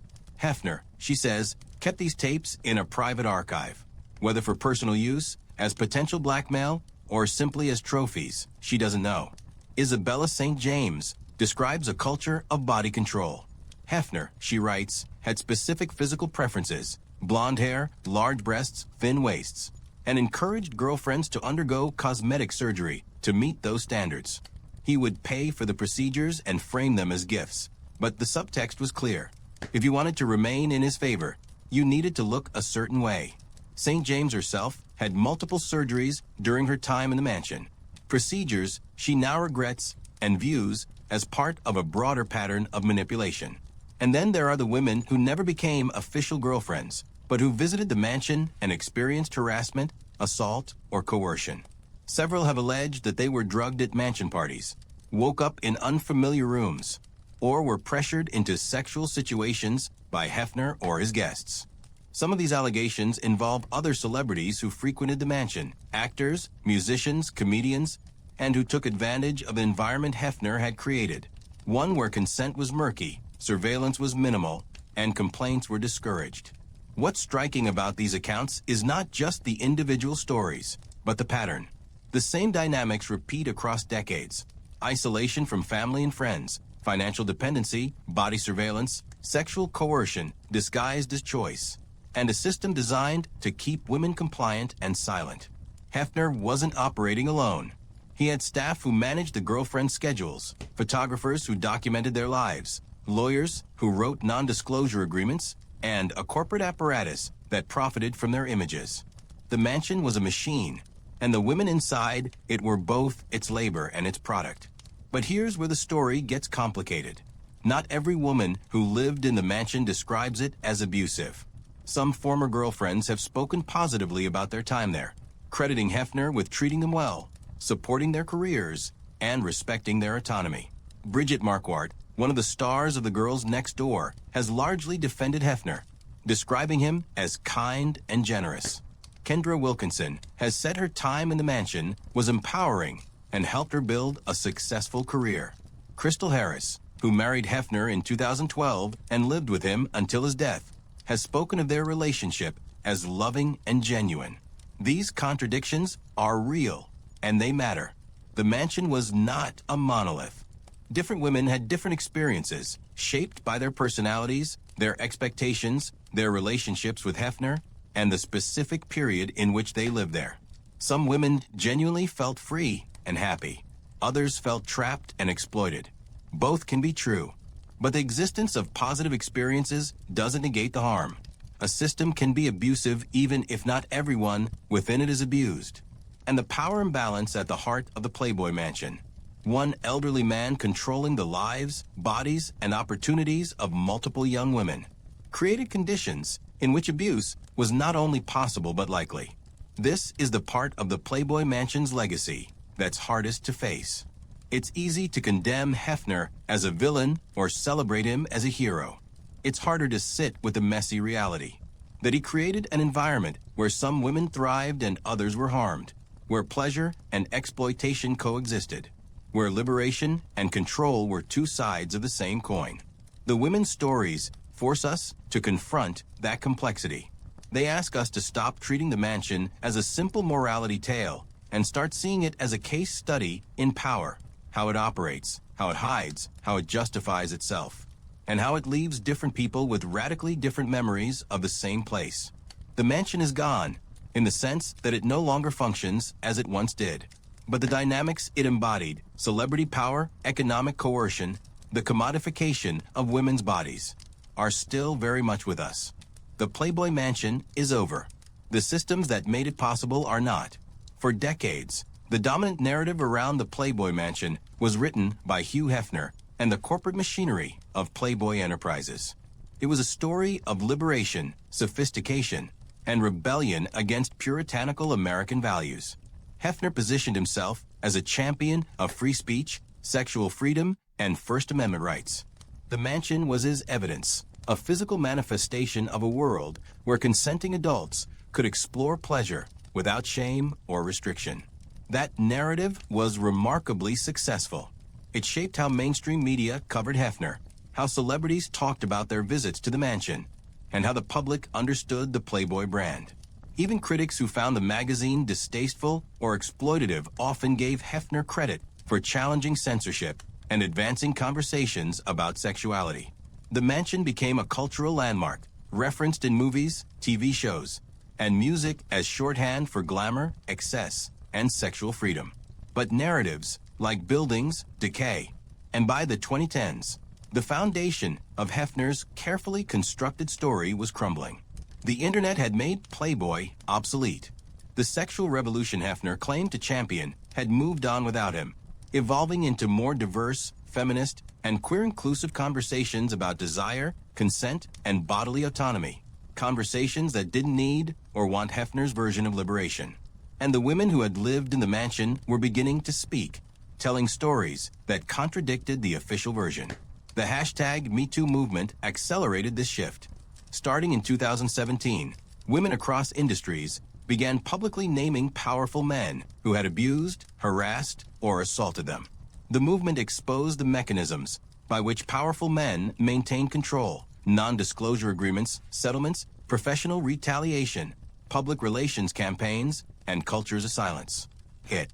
Hefner, she says, kept these tapes in a private archive, whether for personal use, as potential blackmail, or simply as trophies, she doesn't know. Isabella St. James describes a culture of body control. Hefner, she writes, had specific physical preferences, blonde hair, large breasts, thin waists, and encouraged girlfriends to undergo cosmetic surgery to meet those standards. He would pay for the procedures and frame them as gifts, but the subtext was clear. If you wanted to remain in his favor, you needed to look a certain way. St. James herself had multiple surgeries during her time in the mansion, procedures she now regrets and views as part of a broader pattern of manipulation. And then there are the women who never became official girlfriends, but who visited the mansion and experienced harassment, assault, or coercion. Several have alleged that they were drugged at mansion parties, woke up in unfamiliar rooms, or were pressured into sexual situations by Hefner or his guests. Some of these allegations involve other celebrities who frequented the mansion, actors, musicians, comedians, and who took advantage of the environment Hefner had created, one where consent was murky, surveillance was minimal, and complaints were discouraged. What's striking about these accounts is not just the individual stories, but the pattern. The same dynamics repeat across decades. Isolation from family and friends, financial dependency, body surveillance, sexual coercion disguised as choice, and a system designed to keep women compliant and silent. Hefner wasn't operating alone. He had staff who managed the girlfriend's schedules, photographers who documented their lives, lawyers who wrote non-disclosure agreements, and a corporate apparatus that profited from their images. The mansion was a machine, and the women inside it were both its labor and its product. But here's where the story gets complicated. Not every woman who lived in the mansion describes it as abusive. Some former girlfriends have spoken positively about their time there, crediting Hefner with treating them well, supporting their careers, and respecting their autonomy. Bridget Marquardt, one of the stars of The Girls Next Door, has largely defended Hefner, describing him as kind and generous. Kendra Wilkinson has said her time in the mansion was empowering and helped her build a successful career. Crystal Harris, who married Hefner in 2012 and lived with him until his death, has spoken of their relationship as loving and genuine. These contradictions are real, and they matter. The mansion was not a monolith. Different women had different experiences, shaped by their personalities, their expectations, their relationships with Hefner, and the specific period in which they lived there. Some women genuinely felt free and happy. Others felt trapped and exploited. Both can be true, but the existence of positive experiences doesn't negate the harm. A system can be abusive even if not everyone within it is abused. And the power imbalance at the heart of the Playboy Mansion. One elderly man controlling the lives, bodies, and opportunities of multiple young women created conditions in which abuse was not only possible but likely. This is the part of the Playboy Mansion's legacy that's hardest to face. It's easy to condemn Hefner as a villain or celebrate him as a hero. It's harder to sit with the messy reality that he created an environment where some women thrived and others were harmed, where pleasure and exploitation coexisted, where liberation and control were two sides of the same coin. The women's stories force us to confront that complexity. They ask us to stop treating the mansion as a simple morality tale and start seeing it as a case study in power, how it operates, how it hides, how it justifies itself, and how it leaves different people with radically different memories of the same place. The mansion is gone, in the sense that it no longer functions as it once did. But the dynamics it embodied, celebrity power, economic coercion, the commodification of women's bodies, are still very much with us. The Playboy Mansion is over. The systems that made it possible are not. For decades, the dominant narrative around the Playboy Mansion was written by Hugh Hefner and the corporate machinery of Playboy Enterprises. It was a story of liberation, sophistication, and rebellion against puritanical American values. Hefner positioned himself as a champion of free speech, sexual freedom, and First Amendment rights. The mansion was his evidence, a physical manifestation of a world where consenting adults could explore pleasure without shame or restriction. That narrative was remarkably successful. It shaped how mainstream media covered Hefner, how celebrities talked about their visits to the mansion, and how the public understood the Playboy brand. Even critics who found the magazine distasteful or exploitative often gave Hefner credit for challenging censorship and advancing conversations about sexuality. The mansion became a cultural landmark, referenced in movies, TV shows, and music as shorthand for glamour, excess, and sexual freedom. But narratives, like buildings, decay, and by the 2010s, the foundation of Hefner's carefully constructed story was crumbling. The internet had made Playboy obsolete. The sexual revolution Hefner claimed to champion had moved on without him, evolving into more diverse, feminist, and queer-inclusive conversations about desire, consent, and bodily autonomy. Conversations that didn't need or want Hefner's version of liberation. And the women who had lived in the mansion were beginning to speak, telling stories that contradicted the official version. The hashtag #MeToo movement accelerated this shift. Starting in 2017, women across industries began publicly naming powerful men who had abused, harassed, or assaulted them. The movement exposed the mechanisms by which powerful men maintain control: non-disclosure agreements, settlements, professional retaliation, public relations campaigns, and cultures of silence. It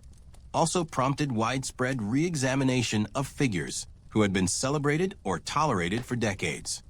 also prompted widespread re-examination of figures who had been celebrated or tolerated for decades.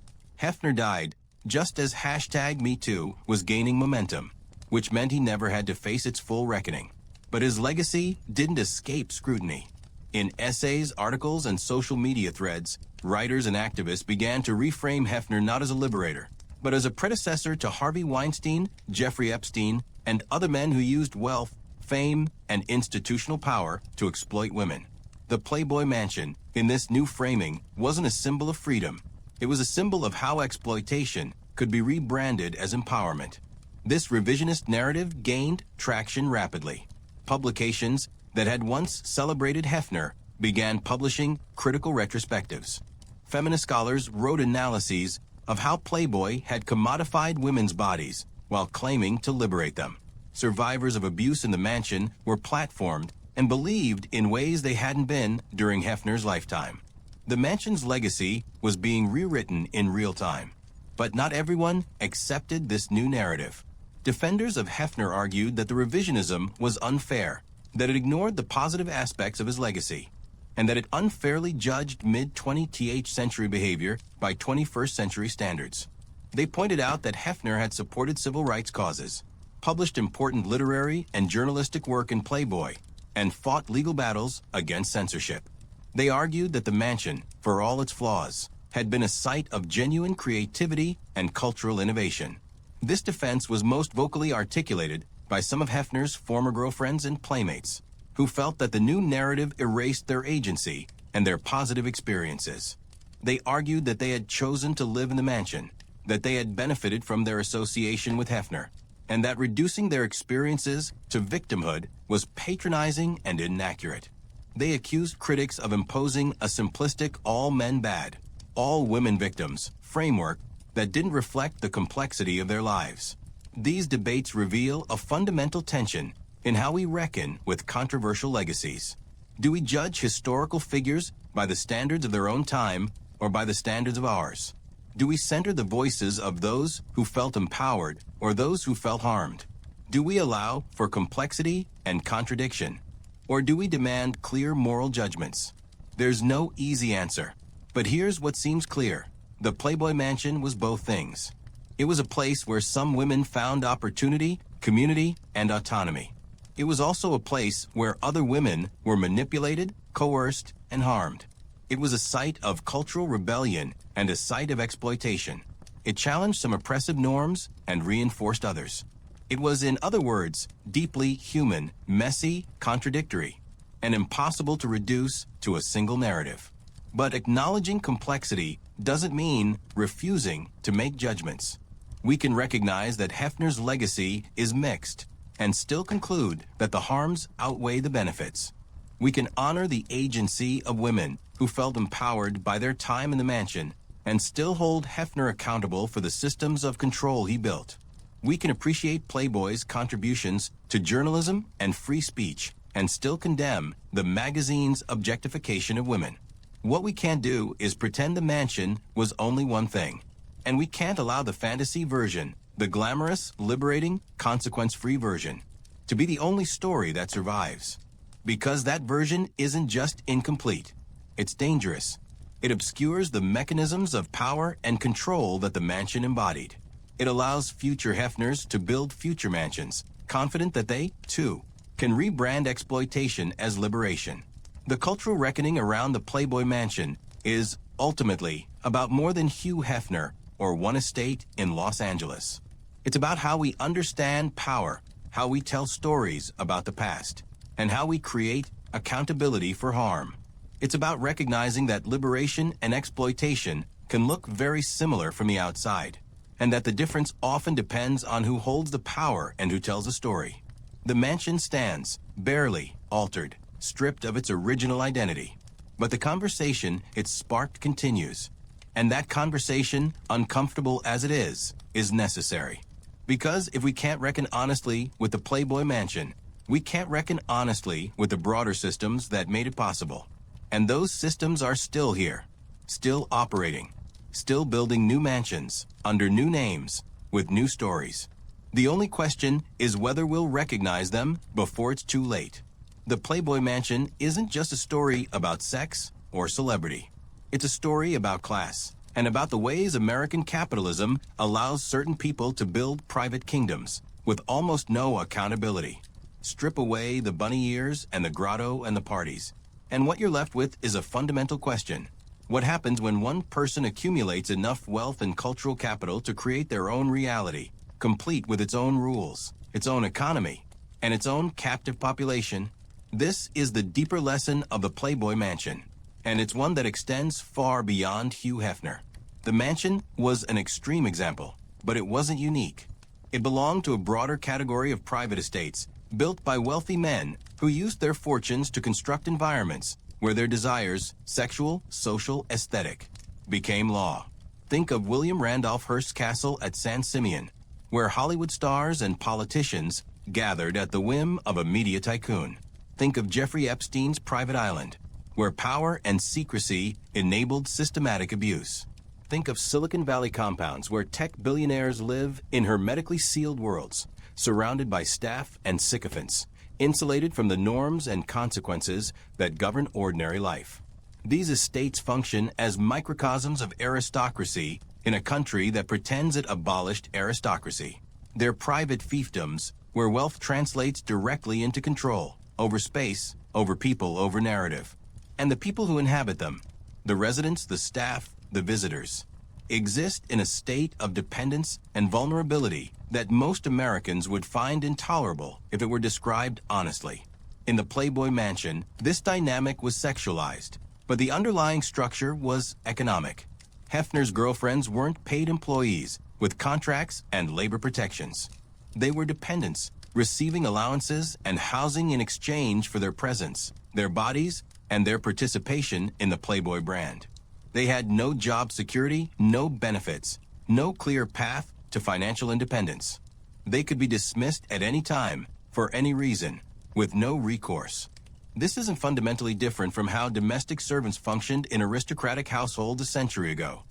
Hefner died just as hashtag #MeToo was gaining momentum, which meant he never had to face its full reckoning. But his legacy didn't escape scrutiny. In essays, articles, and social media threads, writers and activists began to reframe Hefner not as a liberator, but as a predecessor to Harvey Weinstein, Jeffrey Epstein, and other men who used wealth, fame, and institutional power to exploit women. The Playboy Mansion, in this new framing, wasn't a symbol of freedom. It was a symbol of how exploitation could be rebranded as empowerment. This revisionist narrative gained traction rapidly. Publications that had once celebrated Hefner began publishing critical retrospectives. Feminist scholars wrote analyses of how Playboy had commodified women's bodies while claiming to liberate them. Survivors of abuse in the mansion were platformed and believed in ways they hadn't been during Hefner's lifetime. The mansion's legacy was being rewritten in real time. But not everyone accepted this new narrative. Defenders of Hefner argued that the revisionism was unfair, that it ignored the positive aspects of his legacy, and that it unfairly judged mid-20th century behavior by 21st century standards. They pointed out that Hefner had supported civil rights causes, published important literary and journalistic work in Playboy, and fought legal battles against censorship. They argued that the mansion, for all its flaws, had been a site of genuine creativity and cultural innovation. This defense was most vocally articulated by some of Hefner's former girlfriends and playmates, who felt that the new narrative erased their agency and their positive experiences. They argued that they had chosen to live in the mansion, that they had benefited from their association with Hefner, and that reducing their experiences to victimhood was patronizing and inaccurate. They accused critics of imposing a simplistic all men bad, all women victims framework that didn't reflect the complexity of their lives. These debates reveal a fundamental tension in how we reckon with controversial legacies. Do we judge historical figures by the standards of their own time or by the standards of ours? Do we center the voices of those who felt empowered or those who felt harmed? Do we allow for complexity and contradiction? Or do we demand clear moral judgments? There's no easy answer, but here's what seems clear. The Playboy Mansion was both things. It was a place where some women found opportunity, community, and autonomy. It was also a place where other women were manipulated, coerced, and harmed. It was a site of cultural rebellion and a site of exploitation. It challenged some oppressive norms and reinforced others. It was, in other words, deeply human, messy, contradictory, and impossible to reduce to a single narrative. But acknowledging complexity doesn't mean refusing to make judgments. We can recognize that Hefner's legacy is mixed and still conclude that the harms outweigh the benefits. We can honor the agency of women who felt empowered by their time in the mansion and still hold Hefner accountable for the systems of control he built. We can appreciate Playboy's contributions to journalism and free speech and still condemn the magazine's objectification of women. What we can't do is pretend the mansion was only one thing, and we can't allow the fantasy version, the glamorous, liberating, consequence-free version, to be the only story that survives. Because that version isn't just incomplete, it's dangerous. It obscures the mechanisms of power and control that the mansion embodied. It allows future Hefners to build future mansions, confident that they, too, can rebrand exploitation as liberation. The cultural reckoning around the Playboy Mansion is, ultimately, about more than Hugh Hefner or one estate in Los Angeles. It's about how we understand power, how we tell stories about the past, and how we create accountability for harm. It's about recognizing that liberation and exploitation can look very similar from the outside, and that the difference often depends on who holds the power and who tells the story. The mansion stands, barely altered, stripped of its original identity. But the conversation it sparked continues. And that conversation, uncomfortable as it is necessary. Because if we can't reckon honestly with the Playboy Mansion, we can't reckon honestly with the broader systems that made it possible. And those systems are still here, still operating, still building new mansions, under new names, with new stories. The only question is whether we'll recognize them before it's too late. The Playboy Mansion isn't just a story about sex or celebrity. It's a story about class and about the ways American capitalism allows certain people to build private kingdoms with almost no accountability. Strip away the bunny ears and the grotto and the parties, and what you're left with is a fundamental question. What happens when one person accumulates enough wealth and cultural capital to create their own reality, complete with its own rules, its own economy, and its own captive population? This is the deeper lesson of the Playboy Mansion, and it's one that extends far beyond Hugh Hefner. The mansion was an extreme example, but it wasn't unique. It belonged to a broader category of private estates, built by wealthy men who used their fortunes to construct environments where their desires, sexual, social, aesthetic, became law. Think of William Randolph Hearst's castle at San Simeon, where Hollywood stars and politicians gathered at the whim of a media tycoon. Think of Jeffrey Epstein's private island, where power and secrecy enabled systematic abuse. Think of Silicon Valley compounds where tech billionaires live in hermetically sealed worlds, surrounded by staff and sycophants, insulated from the norms and consequences that govern ordinary life. These estates function as microcosms of aristocracy in a country that pretends it abolished aristocracy. They're private fiefdoms where wealth translates directly into control over space, over people, over narrative. And the people who inhabit them, the residents, the staff, the visitors, exist in a state of dependence and vulnerability that most Americans would find intolerable if it were described honestly. In the Playboy Mansion, this dynamic was sexualized, but the underlying structure was economic. Hefner's girlfriends weren't paid employees with contracts and labor protections. They were dependents, receiving allowances and housing in exchange for their presence, their bodies, and their participation in the Playboy brand. They had no job security, no benefits, no clear path to financial independence. They could be dismissed at any time, for any reason, with no recourse. This isn't fundamentally different from how domestic servants functioned in aristocratic households a century ago,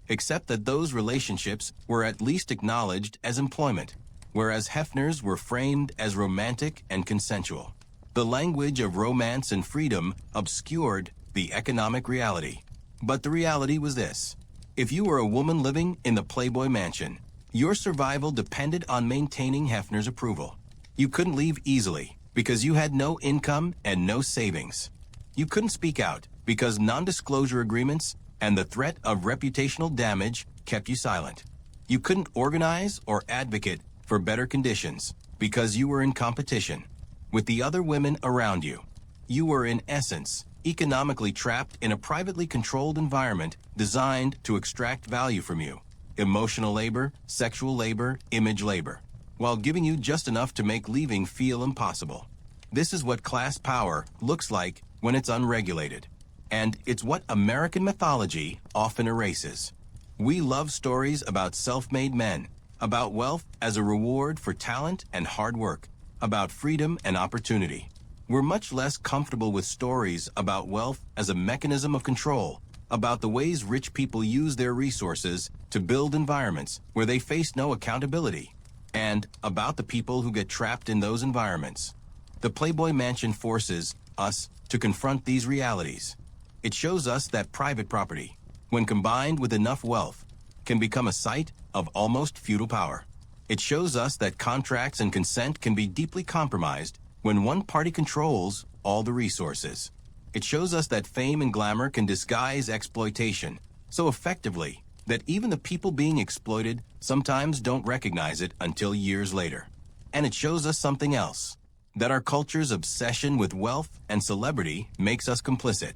except that those relationships were at least acknowledged as employment, whereas Hefner's were framed as romantic and consensual. The language of romance and freedom obscured the economic reality. But the reality was this: if you were a woman living in the Playboy Mansion, your survival depended on maintaining Hefner's approval. You couldn't leave easily because you had no income and no savings. You couldn't speak out because non-disclosure agreements and the threat of reputational damage kept you silent. You couldn't organize or advocate for better conditions because you were in competition with the other women around you. You were, in essence, economically trapped in a privately controlled environment designed to extract value from you: emotional labor, sexual labor, image labor, while giving you just enough to make leaving feel impossible. This is what class power looks like when it's unregulated. And it's what American mythology often erases. We love stories about self-made men, about wealth as a reward for talent and hard work, about freedom and opportunity. We're much less comfortable with stories about wealth as a mechanism of control, about the ways rich people use their resources to build environments where they face no accountability, and about the people who get trapped in those environments. The Playboy Mansion forces us to confront these realities. It shows us that private property, when combined with enough wealth, can become a site of almost feudal power. It shows us that contracts and consent can be deeply compromised when one party controls all the resources. It shows us that fame and glamour can disguise exploitation so effectively that even the people being exploited sometimes don't recognize it until years later. And it shows us something else: that our culture's obsession with wealth and celebrity makes us complicit.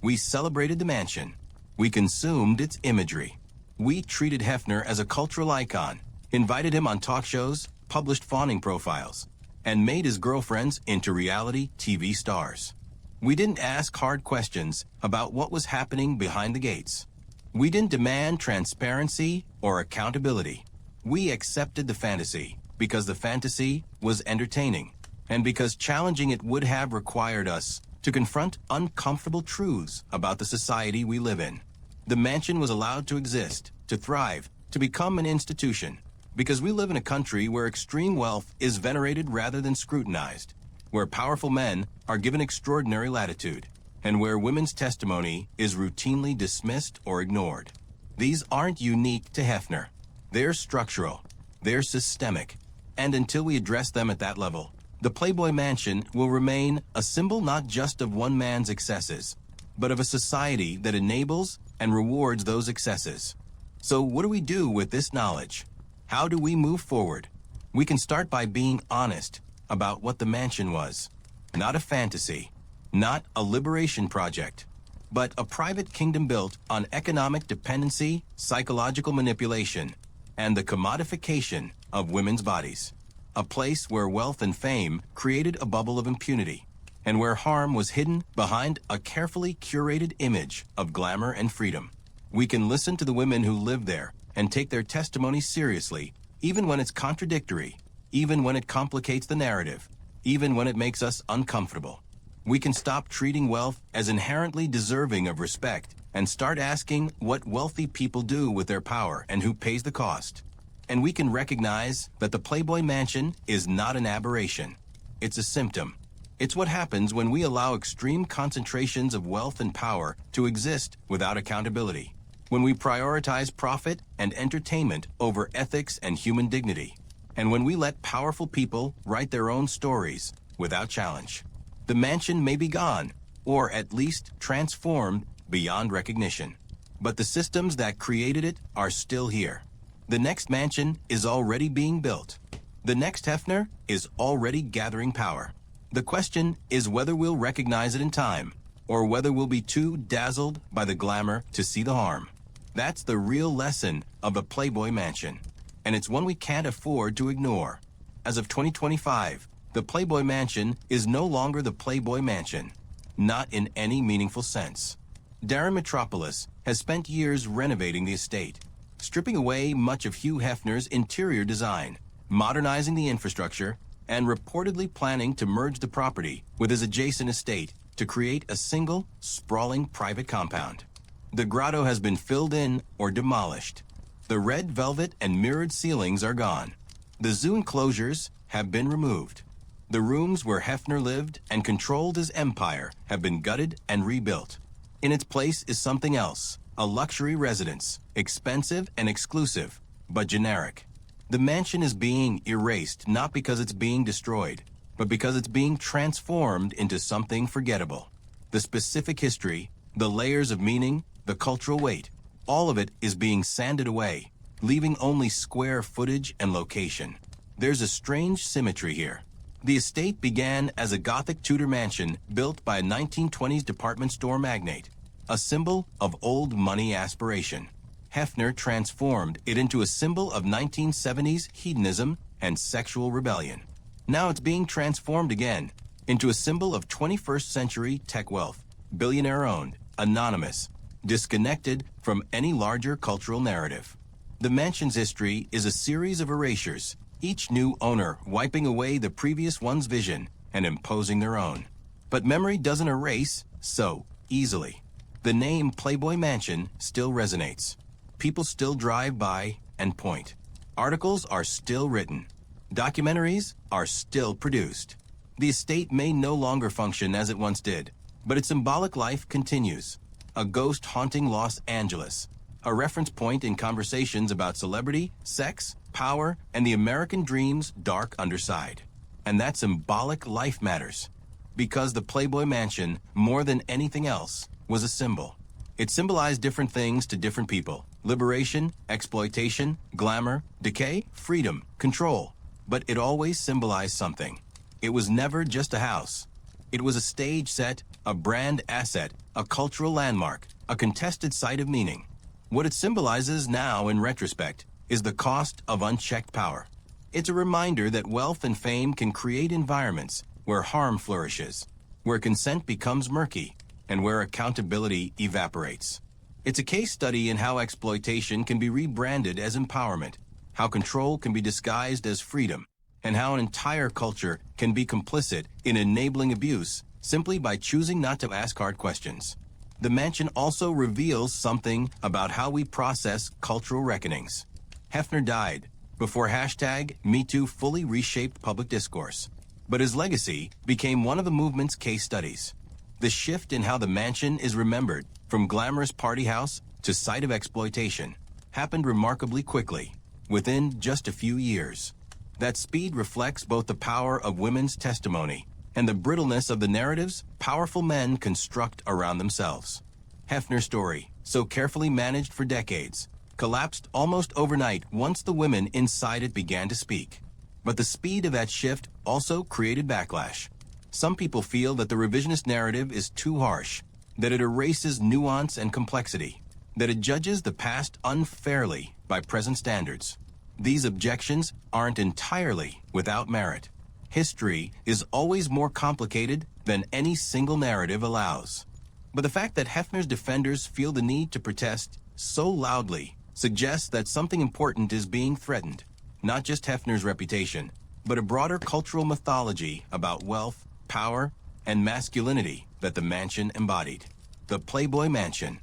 We celebrated the mansion. We consumed its imagery. We treated Hefner as a cultural icon, invited him on talk shows, published fawning profiles, and made his girlfriends into reality TV stars. We didn't ask hard questions about what was happening behind the gates. We didn't demand transparency or accountability. We accepted the fantasy because the fantasy was entertaining, and because challenging it would have required us to confront uncomfortable truths about the society we live in. The mansion was allowed to exist, to thrive, to become an institution, because we live in a country where extreme wealth is venerated rather than scrutinized, where powerful men are given extraordinary latitude, and where women's testimony is routinely dismissed or ignored. These aren't unique to Hefner. They're structural, they're systemic, and until we address them at that level, the Playboy Mansion will remain a symbol not just of one man's excesses, but of a society that enables and rewards those excesses. So what do we do with this knowledge? How do we move forward? We can start by being honest about what the mansion was. Not a fantasy, not a liberation project, but a private kingdom built on economic dependency, psychological manipulation, and the commodification of women's bodies. A place where wealth and fame created a bubble of impunity, and where harm was hidden behind a carefully curated image of glamour and freedom. We can listen to the women who live there and take their testimony seriously, even when it's contradictory, even when it complicates the narrative, even when it makes us uncomfortable. We can stop treating wealth as inherently deserving of respect and start asking what wealthy people do with their power and who pays the cost. And we can recognize that the Playboy Mansion is not an aberration. It's a symptom. It's what happens when we allow extreme concentrations of wealth and power to exist without accountability, when we prioritize profit and entertainment over ethics and human dignity, and when we let powerful people write their own stories without challenge. The mansion may be gone, or at least transformed beyond recognition, but the systems that created it are still here. The next mansion is already being built. The next Hefner is already gathering power. The question is whether we'll recognize it in time, or whether we'll be too dazzled by the glamour to see the harm. That's the real lesson of the Playboy Mansion, and it's one we can't afford to ignore. As of 2025, the Playboy Mansion is no longer the Playboy Mansion, not in any meaningful sense. Darren Metropolis has spent years renovating the estate, stripping away much of Hugh Hefner's interior design, modernizing the infrastructure, and reportedly planning to merge the property with his adjacent estate to create a single, sprawling private compound. The grotto has been filled in or demolished. The red velvet and mirrored ceilings are gone. The zoo enclosures have been removed. The rooms where Hefner lived and controlled his empire have been gutted and rebuilt. In its place is something else, a luxury residence, expensive and exclusive, but generic. The mansion is being erased not because it's being destroyed, but because it's being transformed into something forgettable. The specific history, the layers of meaning, the cultural weight, all of it is being sanded away, leaving only square footage and location. There's a strange symmetry here. The estate began as a Gothic Tudor mansion built by a 1920s department store magnate, a symbol of old money aspiration. Hefner transformed it into a symbol of 1970s hedonism and sexual rebellion. Now it's being transformed again into a symbol of 21st century tech wealth, billionaire-owned, anonymous, disconnected from any larger cultural narrative. The mansion's history is a series of erasures, each new owner wiping away the previous one's vision and imposing their own. But memory doesn't erase so easily. The name Playboy Mansion still resonates. People still drive by and point. Articles are still written. Documentaries are still produced. The estate may no longer function as it once did, but its symbolic life continues. A ghost haunting Los Angeles, a reference point in conversations about celebrity, sex, power, and the American dream's dark underside. And that symbolic life matters, because the Playboy Mansion, more than anything else, was a symbol. It symbolized different things to different people: liberation, exploitation, glamour, decay, freedom, control. But it always symbolized something. It was never just a house. It was a stage set, a brand asset, a cultural landmark, a contested site of meaning. What it symbolizes now, in retrospect, is the cost of unchecked power. It's a reminder that wealth and fame can create environments where harm flourishes, where consent becomes murky, and where accountability evaporates. It's a case study in how exploitation can be rebranded as empowerment, how control can be disguised as freedom, and how an entire culture can be complicit in enabling abuse simply by choosing not to ask hard questions. The mansion also reveals something about how we process cultural reckonings. Hefner died before #MeToo fully reshaped public discourse, but his legacy became one of the movement's case studies. The shift in how the mansion is remembered, from glamorous party house to site of exploitation, happened remarkably quickly, within just a few years. That speed reflects both the power of women's testimony and the brittleness of the narratives powerful men construct around themselves. Hefner's story, so carefully managed for decades, collapsed almost overnight once the women inside it began to speak. But the speed of that shift also created backlash. Some people feel that the revisionist narrative is too harsh, that it erases nuance and complexity, that it judges the past unfairly by present standards. These objections aren't entirely without merit. History is always more complicated than any single narrative allows. But the fact that Hefner's defenders feel the need to protest so loudly suggests that something important is being threatened. Not just Hefner's reputation, but a broader cultural mythology about wealth, power, and masculinity that the mansion embodied. The Playboy Mansion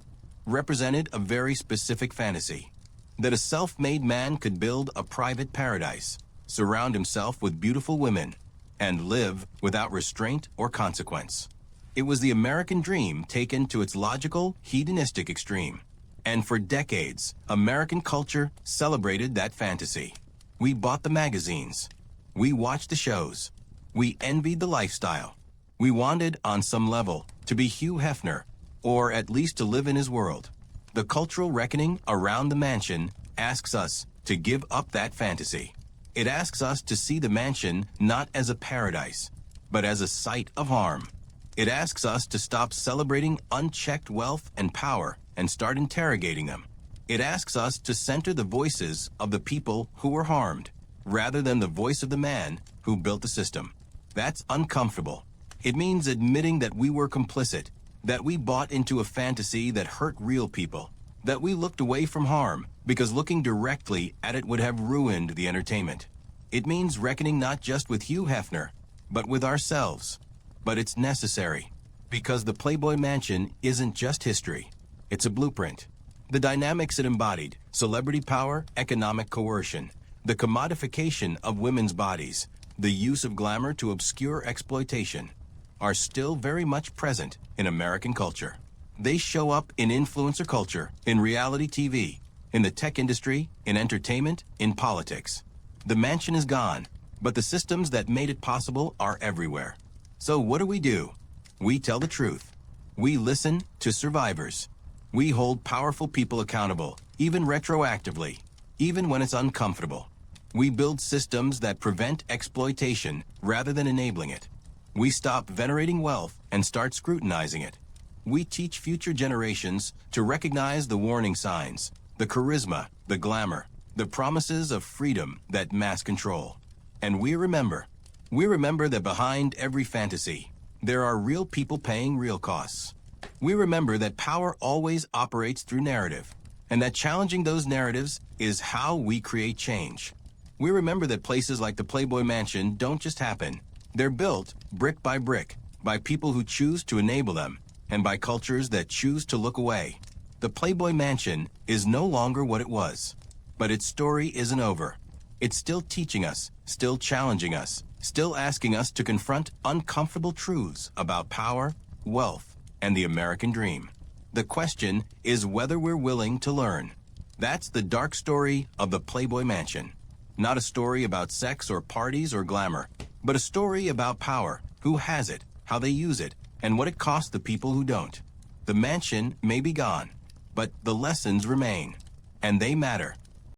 represented a very specific fantasy, that a self-made man could build a private paradise, surround himself with beautiful women, and live without restraint or consequence. It was the American dream taken to its logical, hedonistic extreme. And for decades, American culture celebrated that fantasy. We bought the magazines. We watched the shows. We envied the lifestyle. We wanted, on some level, to be Hugh Hefner, or at least to live in his world. The cultural reckoning around the mansion asks us to give up that fantasy. It asks us to see the mansion not as a paradise, but as a site of harm. It asks us to stop celebrating unchecked wealth and power and start interrogating them. It asks us to center the voices of the people who were harmed, rather than the voice of the man who built the system. That's uncomfortable. It means admitting that we were complicit, that we bought into a fantasy that hurt real people, that we looked away from harm because looking directly at it would have ruined the entertainment. It means reckoning not just with Hugh Hefner, but with ourselves. But it's necessary, because the Playboy Mansion isn't just history. It's a blueprint. The dynamics it embodied, celebrity power, economic coercion, the commodification of women's bodies, the use of glamour to obscure exploitation, are still very much present in American culture. They show up in influencer culture, in reality TV, in the tech industry, in entertainment, in politics. The mansion is gone, but the systems that made it possible are everywhere. So what do? We tell the truth. We listen to survivors. We hold powerful people accountable, even retroactively, even when it's uncomfortable. We build systems that prevent exploitation rather than enabling it. We stop venerating wealth and start scrutinizing it. We teach future generations to recognize the warning signs, the charisma, the glamour, the promises of freedom that mask control. And we remember that behind every fantasy, there are real people paying real costs. We remember that power always operates through narrative, and that challenging those narratives is how we create change. We remember that places like the Playboy Mansion don't just happen. They're built brick by people who choose to enable them, and by cultures that choose to look away. The Playboy Mansion is no longer what it was, but its story isn't over. It's still teaching us, still challenging us, still asking us to confront uncomfortable truths about power, wealth, and the American dream. The question is whether we're willing to learn. That's the dark story of the Playboy Mansion. Not a story about sex or parties or glamour, but a story about power, who has it, how they use it, and what it costs the people who don't. The mansion may be gone, but the lessons remain, and they matter.